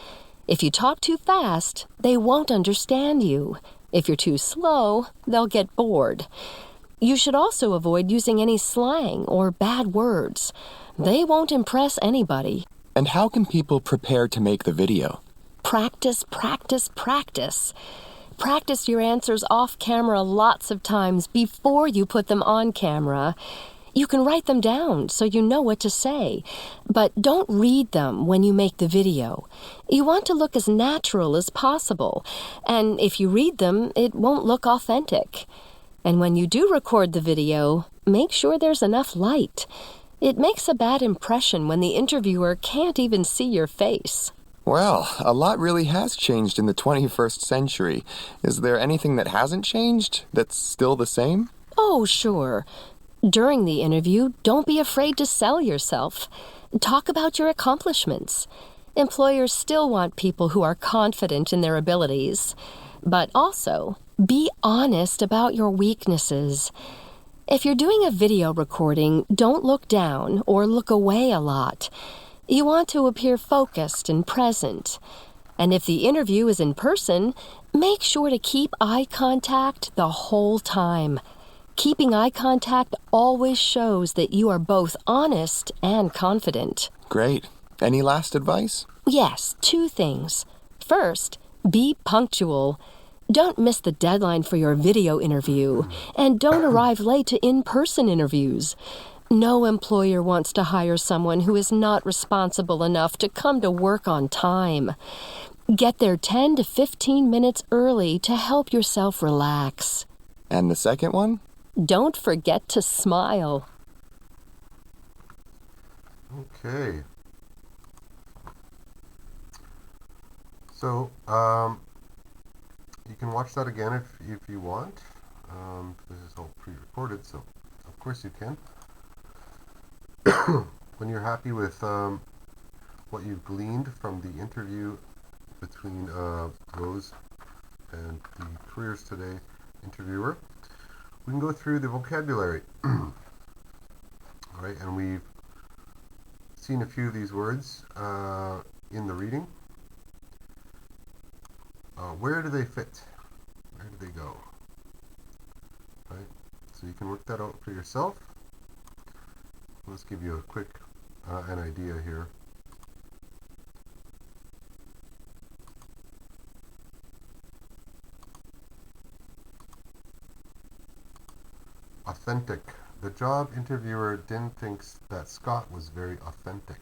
If you talk too fast, they won't understand you. If you're too slow, they'll get bored. You should also avoid using any slang or bad words. They won't impress anybody. And how can people prepare to make the video? Practice, practice, practice. Practice your answers off camera lots of times before you put them on camera. You can write them down so you know what to say, but don't read them when you make the video. You want to look as natural as possible, and if you read them, it won't look authentic. And when you do record the video, make sure there's enough light. It makes a bad impression when the interviewer can't even see your face. Well, a lot really has changed in the 21st century. Is there anything that hasn't changed, that's still the same? Oh, sure. During the interview, don't be afraid to sell yourself. Talk about your accomplishments. Employers still want people who are confident in their abilities. But also, be honest about your weaknesses. If you're doing a video recording, don't look down or look away a lot. You want to appear focused and present. And if the interview is in person, make sure to keep eye contact the whole time. Keeping eye contact always shows that you are both honest and confident. Great. Any last advice? Yes, 2 things. First, be punctual. Don't miss the deadline for your video interview, and don't arrive late to in-person interviews. No employer wants to hire someone who is not responsible enough to come to work on time. Get there 10 to 15 minutes early to help yourself relax. And the second one? Don't forget to smile. Okay. So, you can watch that again if you want. This is all pre-recorded, so of course you can. When you're happy with what you've gleaned from the interview between Rose and the Careers Today interviewer, we can go through the vocabulary. All right, and we've seen a few of these words in the reading. Where do they fit? Where do they go? Right, so you can work that out for yourself. Let's give you a quick an idea here. Authentic. The job interviewer didn't think that Scott was very authentic.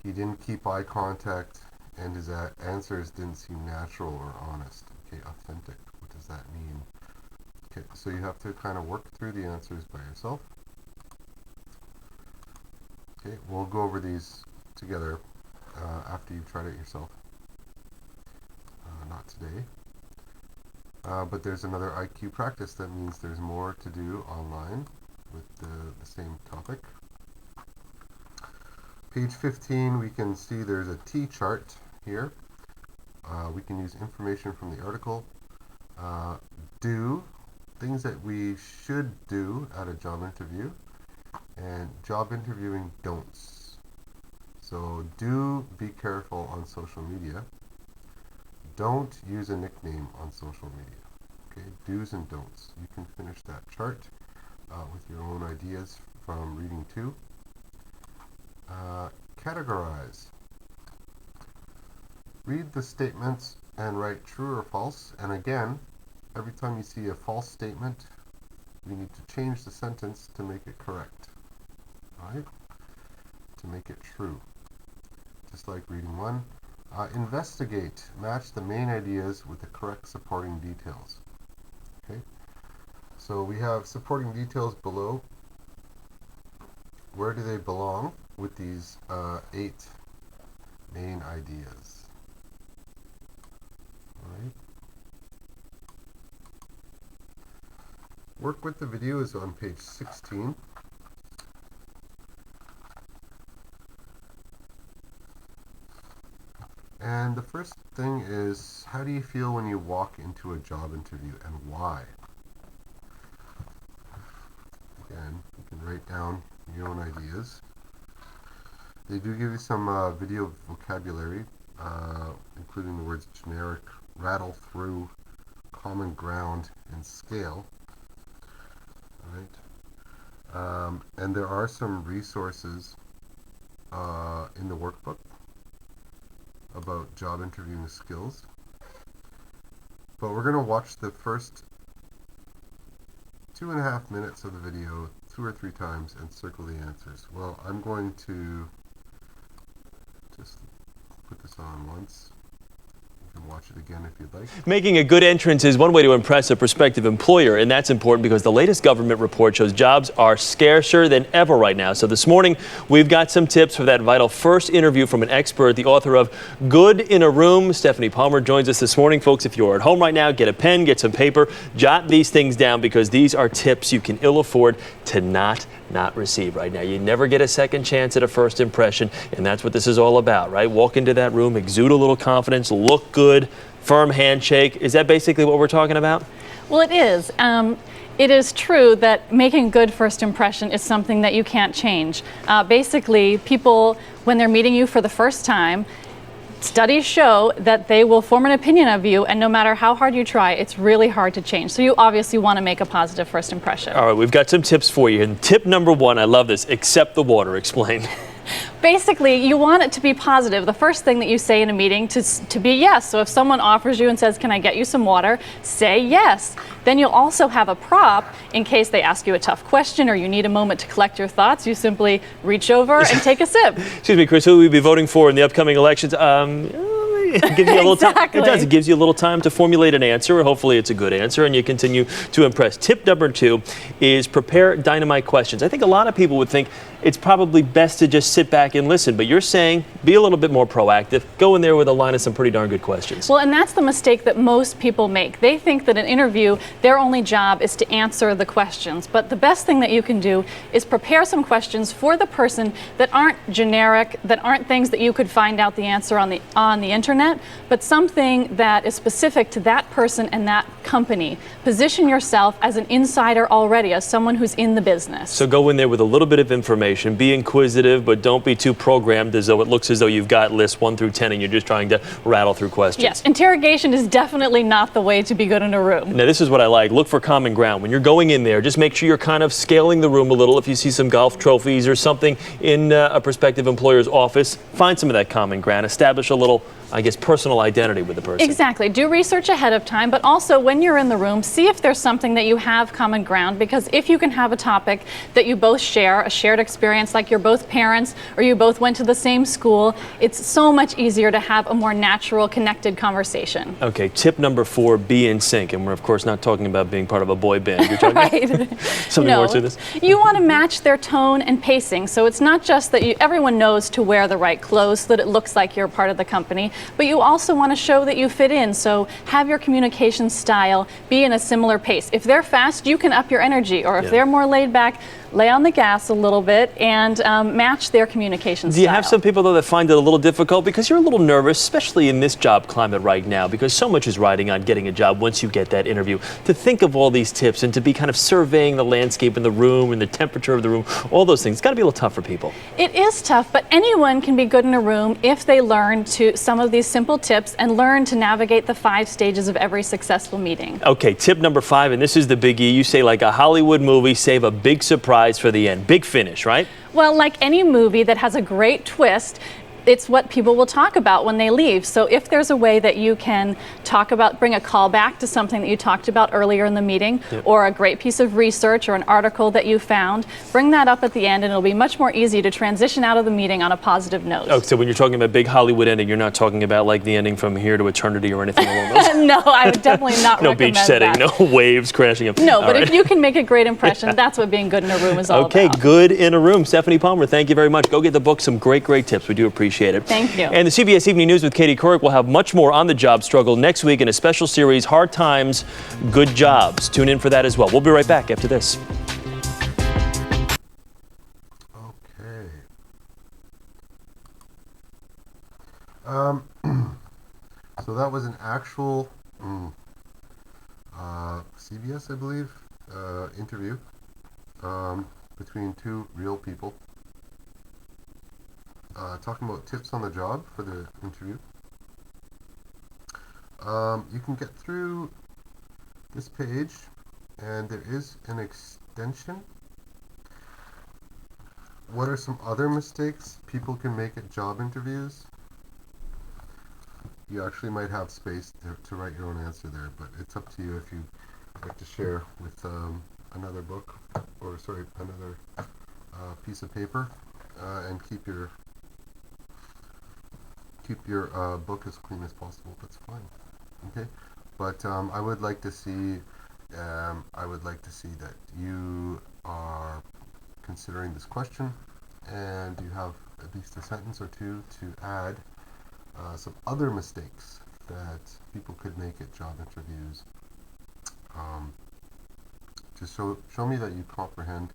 He didn't keep eye contact, and his answers didn't seem natural or honest. Okay, authentic. What does that mean? Okay, so you have to kind of work through the answers by yourself. Okay, we'll go over these together after you've tried it yourself. Not today. But there's another IQ practice. That means there's more to do online with the same topic. Page 15, we can see there's a T chart here. We can use information from the article. Do, things that we should do at a job interview, and job interviewing don'ts. So do be careful on social media. Don't use a nickname on social media. Okay, do's and don'ts. You can finish that chart with your own ideas from reading 2. Categorize. Read the statements and write true or false. And again, every time you see a false statement, we need to change the sentence to make it correct. Alright? To make it true. Just like reading 1. Investigate. Match the main ideas with the correct supporting details. Okay? So we have supporting details below. Where do they belong with these 8 main ideas? Alright. Work with the video is on page 16. And the first thing is, how do you feel when you walk into a job interview, and why? Again, you can write down your own ideas. They do give you some video vocabulary, including the words generic, rattle through, common ground, and scale. All right. And there are some resources in the workbook about job interviewing skills. But we're going to watch the first 2.5 minutes of the video 2 or 3 times and circle the answers. Well, I'm going to just put this on once. You can watch it again if you'd like. Making a good entrance is one way to impress a prospective employer, and that's important because the latest government report shows jobs are scarcer than ever right now. So this morning, we've got some tips for that vital first interview from an expert, the author of Good in a Room. Stephanie Palmer joins us this morning. Folks, if you're at home right now, get a pen, get some paper, jot these things down because these are tips you can ill afford to not receive right now. You never get a second chance at a first impression, and that's what this is all about, right? Walk into that room, exude a little confidence, look good, firm handshake. Is that basically what we're talking about? Well, it is. It is true that making a good first impression is something that you can't change. Basically, people, when they're meeting you for the first time, studies show that they will form an opinion of you, and no matter how hard you try, it's really hard to change. So you obviously want to make a positive first impression. All right, we've got some tips for you. And tip number one, I love this, accept the water. Explain. Basically, you want it to be positive. The first thing that you say in a meeting to be yes. So if someone offers you and says, "Can I get you some water?" say yes. Then you'll also have a prop in case they ask you a tough question or you need a moment to collect your thoughts. You simply reach over and take a sip. Excuse me, Chris, who will we be voting for in the upcoming elections? It gives you a little time. Exactly. It does. It gives you a little time to formulate an answer, or hopefully it's a good answer, and you continue to impress. Tip number two is prepare dynamite questions. I think a lot of people would think it's probably best to just sit back and listen, but you're saying be a little bit more proactive. Go in there with a line of some pretty darn good questions. Well, and that's the mistake that most people make. They think that an interview, their only job is to answer the questions. But the best thing that you can do is prepare some questions for the person that aren't generic, that aren't things that you could find out the answer on the internet, but something that is specific to that person and that company. Position yourself as an insider already, as someone who's in the business. So go in there with a little bit of information. Be inquisitive, but don't be too programmed as though it looks as though you've got lists 1 through 10 and you're just trying to rattle through questions. Yes, interrogation is definitely not the way to be good in a room. Now, this is what I like. Look for common ground. When you're going in there, just make sure you're kind of scaling the room a little. If you see some golf trophies or something in a prospective employer's office, find some of that common ground. Establish a little, I guess, personal identity with the person. Exactly. Do research ahead of time, but also when you're in the room, see if there's something that you have common ground, because if you can have a topic that you both share, a shared experience, like you're both parents or you both went to the same school, it's so much easier to have a more natural, connected conversation. Okay, tip number 4, be in sync. And we're, of course, not talking about being part of a boy band. You're talking Right. something more to this? You want to match their tone and pacing. So it's not just that everyone knows to wear the right clothes so that it looks like you're part of the company, but you also want to show that you fit in. So have your communication style be in a similar pace. If they're fast, you can up your energy, or if they're more laid back, lay on the gas a little bit and match their communication style. Do you have some people, though, that find it a little difficult because you're a little nervous, especially in this job climate right now, because so much is riding on getting a job once you get that interview, to think of all these tips and to be kind of surveying the landscape in the room and the temperature of the room, all those things. It's got to be a little tough for people. It is tough, but anyone can be good in a room if they learn to some of these simple tips and learn to navigate the 5 stages of every successful meeting. Okay, tip number 5, and this is the biggie. You say, like a Hollywood movie, save a big surprise for the end. Big finish, right? Well, like any movie that has a great twist, it's what people will talk about when they leave. So if there's a way that you can bring a call back to something that you talked about earlier in the meeting, or a great piece of research or an article that you found, bring that up at the end and it'll be much more easy to transition out of the meeting on a positive note. Oh, so when you're talking about big Hollywood ending, you're not talking about like the ending From Here to Eternity or anything along those lines? No, I would definitely not No recommend beach setting, that. no waves crashing up. No, All but right. if you can make a great impression, that's what being good in a room is all about. Okay, Good in a Room. Stephanie Palmer, thank you very much. Go get the book. Some great tips. We do appreciate it. Thank you. And the CBS Evening News with Katie Couric will have much more on the job struggle next week in a special series, Hard Times, Good Jobs. Tune in for that as well. We'll be right back after this. Okay. So that was an actual CBS, I believe, interview between 2 real people. Talking about tips on the job for the interview. You can get through this page, and there is an extension. What are some other mistakes people can make at job interviews? You actually might have space to write your own answer there, but it's up to you if you'd like to share with another book, or another piece of paper, and keep your keep your book as clean as possible. That's fine. Okay, but I would like to see that you are considering this question, and you have at least a sentence or two to add some other mistakes that people could make at job interviews. Just show me that you comprehend,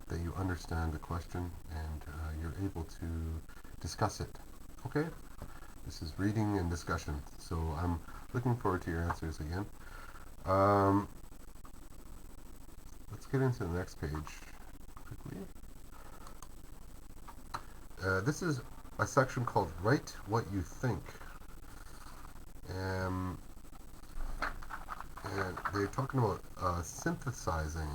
that you understand the question, and you're able to discuss it. Okay? This is reading and discussion, so I'm looking forward to your answers again. Let's get into the next page quickly. This is a section called Write What You Think. And they're talking about synthesizing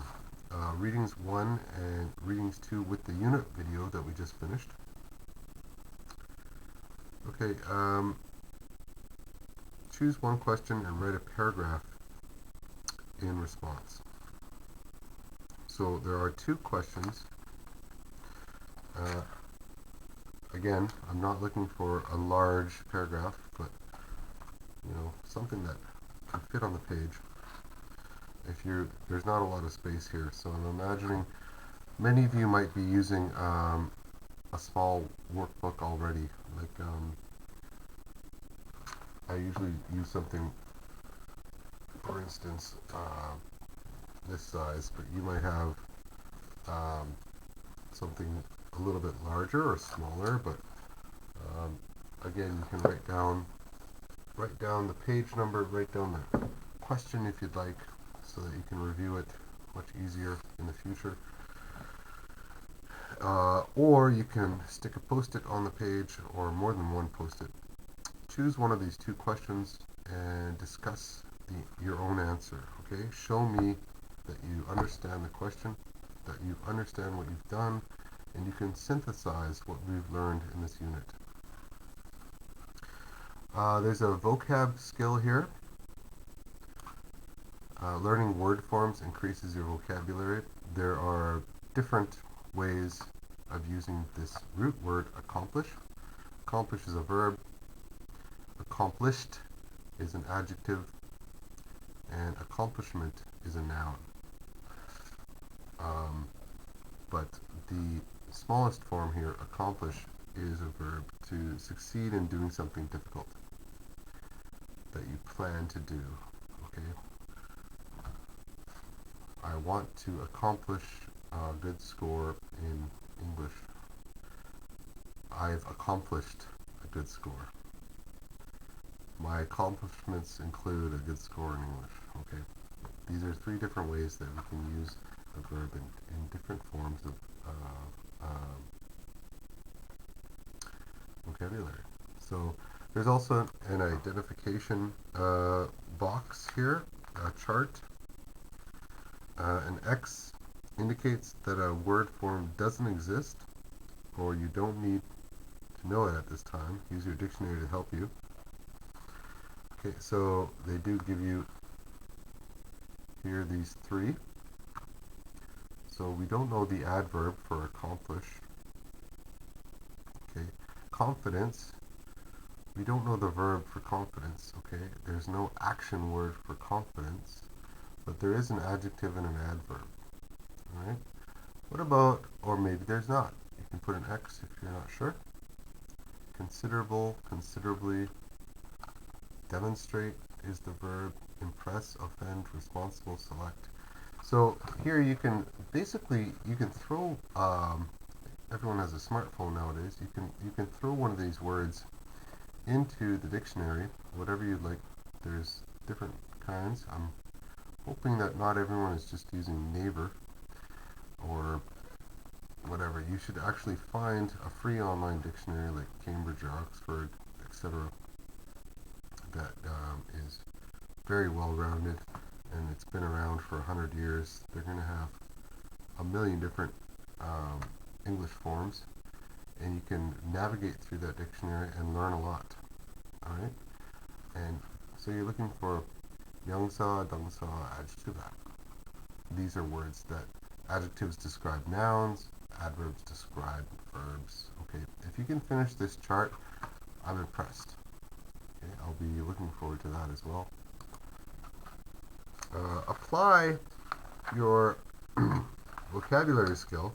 readings 1 and readings 2 with the unit video that we just finished. Okay, choose one question and write a paragraph in response. So there are 2 questions. Again, I'm not looking for a large paragraph, but something that can fit on the page. There's not a lot of space here, so I'm imagining many of you might be using a small workbook already. Like I usually use something, for instance, this size, but you might have something a little bit larger or smaller. But again, you can write down the page number, write down the question if you'd like, so that you can review it much easier in the future. Or you can stick a post-it on the page, or more than one post-it. Choose one of these 2 questions and discuss your own answer. Okay? Show me that you understand the question, that you understand what you've done, and you can synthesize what we've learned in this unit. There's a vocab skill here. Learning word forms increases your vocabulary. There are different ways of using this root word, accomplish. Accomplish is a verb. Accomplished is an adjective. And accomplishment is a noun. But the smallest form here, accomplish, is a verb, to succeed in doing something difficult that you plan to do. Okay? I want to accomplish a good score in English. I've accomplished a good score. My accomplishments include a good score in English. Okay? These are 3 different ways that we can use a verb in different forms of vocabulary. So there's also an identification box here, a chart. An X indicates that a word form doesn't exist, or you don't need to know it at this time. Use your dictionary to help you. Okay, so they do give you here these 3. So we don't know the adverb for accomplish. Okay, confidence. We don't know the verb for confidence. Okay, there's no action word for confidence, but there is an adjective and an adverb. All right. What about, or maybe there's not. You can put an X if you're not sure. Considerable, considerably. Demonstrate is the verb. Impress, offend, responsible, select. So here you can throw. Everyone has a smartphone nowadays. You can throw one of these words into the dictionary, whatever you'd like. There's different kinds. I'm hoping that not everyone is just using Neighbor or whatever. You should actually find a free online dictionary like Cambridge or Oxford, etc. that is very well-rounded, and it's been around for 100 years. They're going to have a million different English forms, and you can navigate through that dictionary and learn a lot. Alright? And so you're looking for 명사, 동사, adjective. These are words that adjectives describe nouns, adverbs describe verbs. Okay, if you can finish this chart, I'm impressed. Okay, I'll be looking forward to that as well. Apply your vocabulary skill.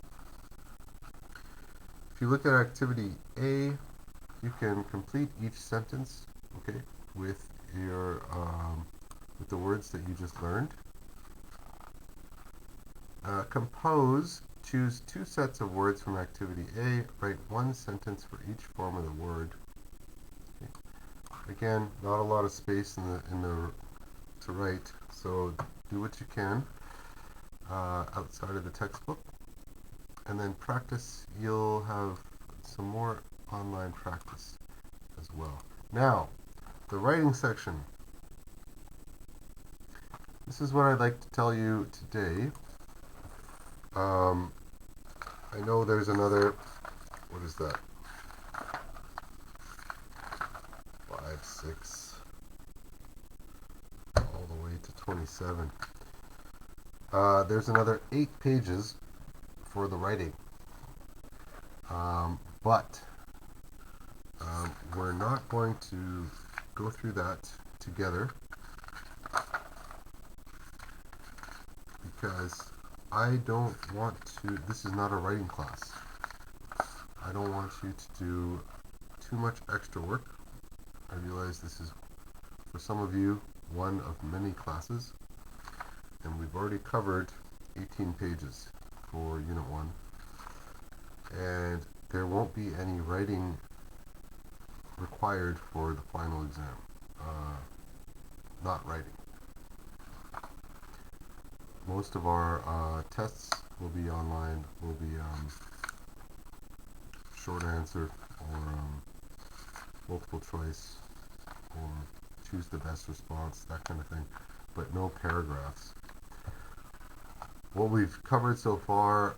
If you look at activity A, you can complete each sentence, okay, with your with the words that you just learned. Compose. Choose 2 sets of words from activity A. Write 1 sentence for each form of the word. Okay. Again, not a lot of space in the to write, so do what you can outside of the textbook, and then practice. You'll have some more online practice as well. Now, the writing section. This is what I'd like to tell you today. I know there's another, what is that? 5, 6, all the way to 27. There's another 8 pages for the writing. But we're not going to go through that together because I don't want to, this is not a writing class. I don't want you to do too much extra work. I realize this is, for some of you, one of many classes, and we've already covered 18 pages for Unit 1, and there won't be any writing required for the final exam. Not writing. Most of our tests will be online, will be short answer or multiple choice or choose the best response, that kind of thing, but no paragraphs. What we've covered so far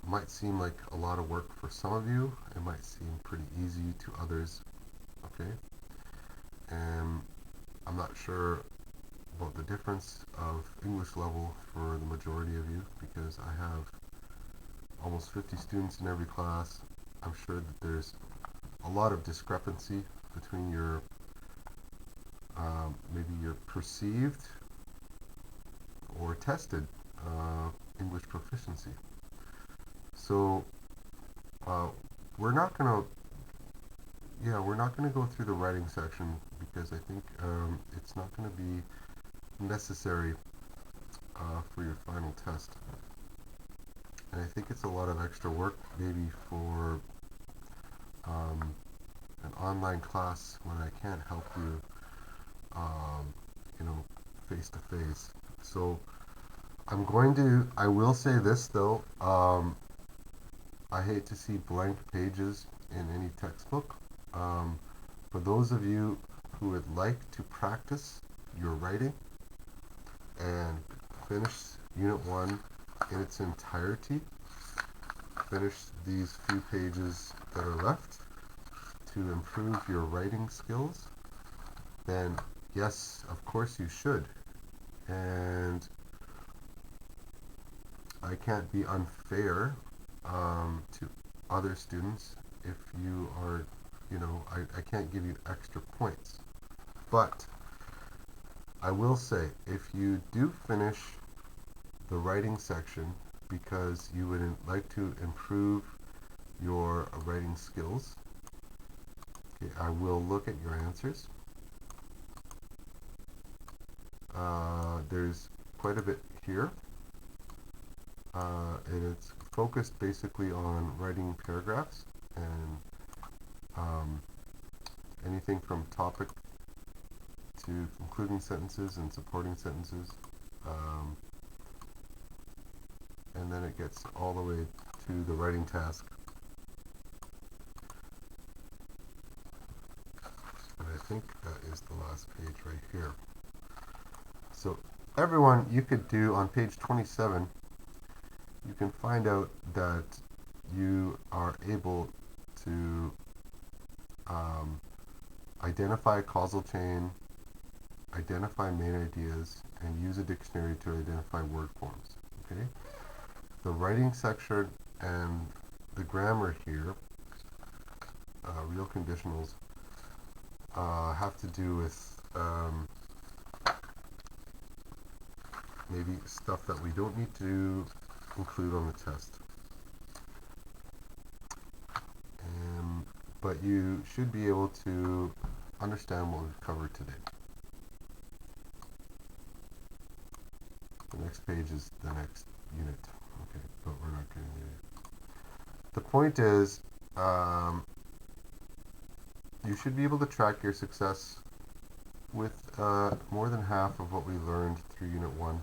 might seem like a lot of work for some of you. It might seem pretty easy to others, okay? And I'm not sure about the difference of English level for the majority of you because I have almost 50 students in every class. I'm sure that there's a lot of discrepancy between your maybe your perceived or tested English proficiency. So we're not gonna go through the writing section because I think it's not going to be necessary for your final test. And I think it's a lot of extra work maybe for an online class when I can't help you face to face. So I will say this though, I hate to see blank pages in any textbook. For those of you who would like to practice your writing and finish Unit 1 in its entirety, finish these few pages that are left to improve your writing skills, then yes, of course you should. And I can't be unfair to other students if you are, I can't give you extra points. But I will say, if you do finish the writing section because you would like to improve your writing skills, okay, I will look at your answers. There's quite a bit here, and it's focused basically on writing paragraphs and anything from topic to concluding sentences and supporting sentences, and then it gets all the way to the writing task. And I think that is the last page right here. So everyone, you could do on page 27, you can find out that you are able to identify a causal chain, identify main ideas, and use a dictionary to identify word forms. Okay? The writing section and the grammar here, real conditionals, have to do with maybe stuff that we don't need to include on the test. But you should be able to understand what we've covered today. The next page is the next unit. Okay, but we're not going to. The point is, you should be able to track your success with more than half of what we learned through Unit 1.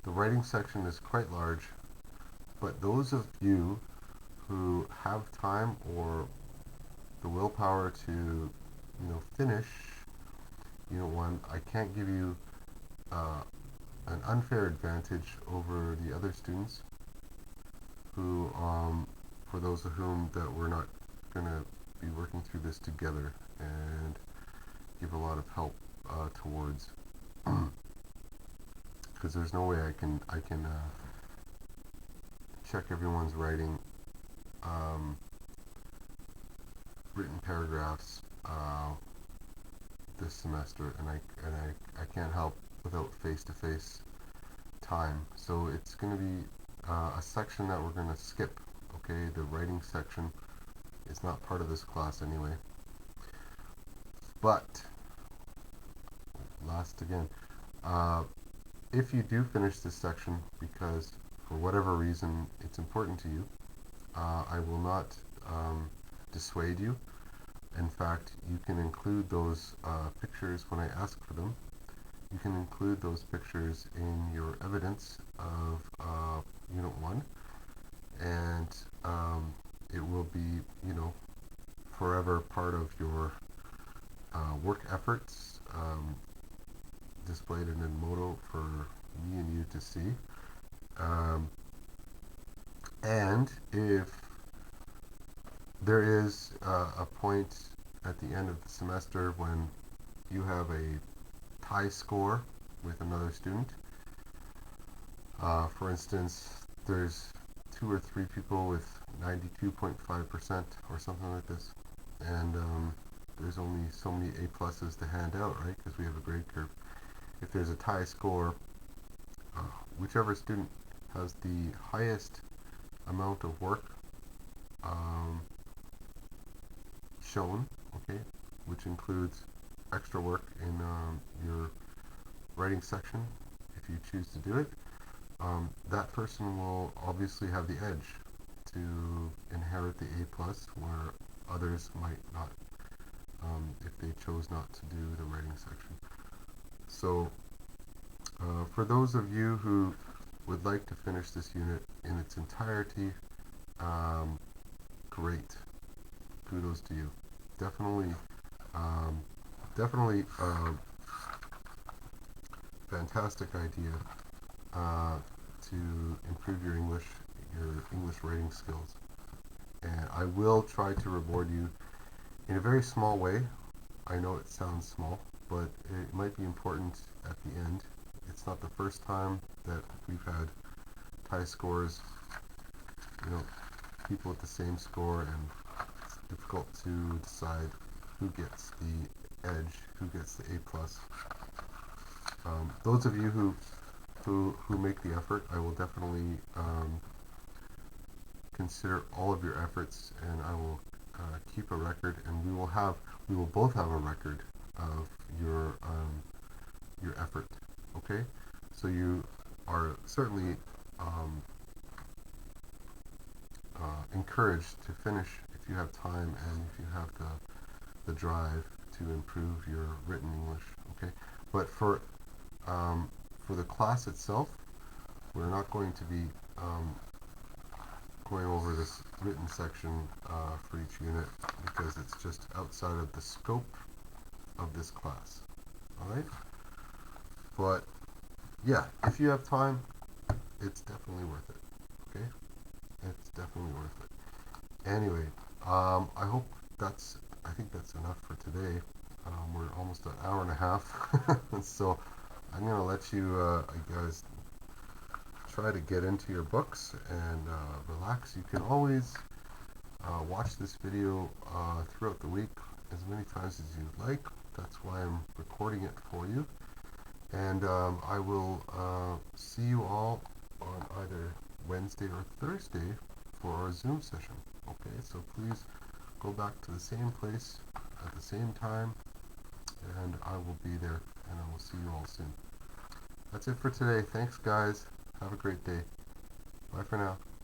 The writing section is quite large, but those of you who have time or the willpower to, finish Unit 1, I can't give you an unfair advantage over the other students who, for those of whom that we're not going to be working through this together and give a lot of help towards, because there's no way I can check everyone's writing written paragraphs this semester, and I can't help without face-to-face time. So it's going to be a section that we're going to skip. Okay, the writing section is not part of this class anyway. But last again, if you do finish this section because for whatever reason it's important to you, I will not dissuade you. In fact, you can include those pictures when I ask for them. You can include those pictures in your evidence of Unit 1, and it will be, forever part of your work efforts, displayed in Edmodo for me and you to see. And if there is a point at the end of the semester when you have a tie score with another student, for instance, there's 2 or 3 people with 92.5% or something like this, and there's only so many A+ to hand out, right? Because we have a grade curve. If there's a tie score, whichever student has the highest amount of work shown, okay, which includes extra work in your writing section, if you choose to do it, that person will obviously have the edge to inherit the A+, where others might not, if they chose not to do the writing section. So, for those of you who would like to finish this unit in its entirety, great. Kudos to you. Definitely fantastic idea to improve your English writing skills. And I will try to reward you in a very small way. I know it sounds small, but it might be important at the end. It's not the first time that we've had tie scores, people with the same score, and it's difficult to decide who gets the edge, who gets the A+. Those of you who make the effort, I will definitely consider all of your efforts, and I will keep a record, and we will both have a record of your effort. Okay, so you are certainly encouraged to finish if you have time and if you have the drive to improve your written English. Okay, but for the class itself, we're not going to be going over this written section for each unit because it's just outside of the scope of this class. Alright? But yeah, if you have time, it's definitely worth it. Okay? It's definitely worth it. Anyway, I think that's enough for today. We're almost an hour and a half, so I'm going to let you guys try to get into your books and relax. You can always watch this video throughout the week as many times as you'd like. That's why I'm recording it for you. And I will see you all on either Wednesday or Thursday for our Zoom session. Okay, so please go back to the same place at the same time, and I will be there, and I will see you all soon. That's it for today. Thanks, guys. Have a great day. Bye for now.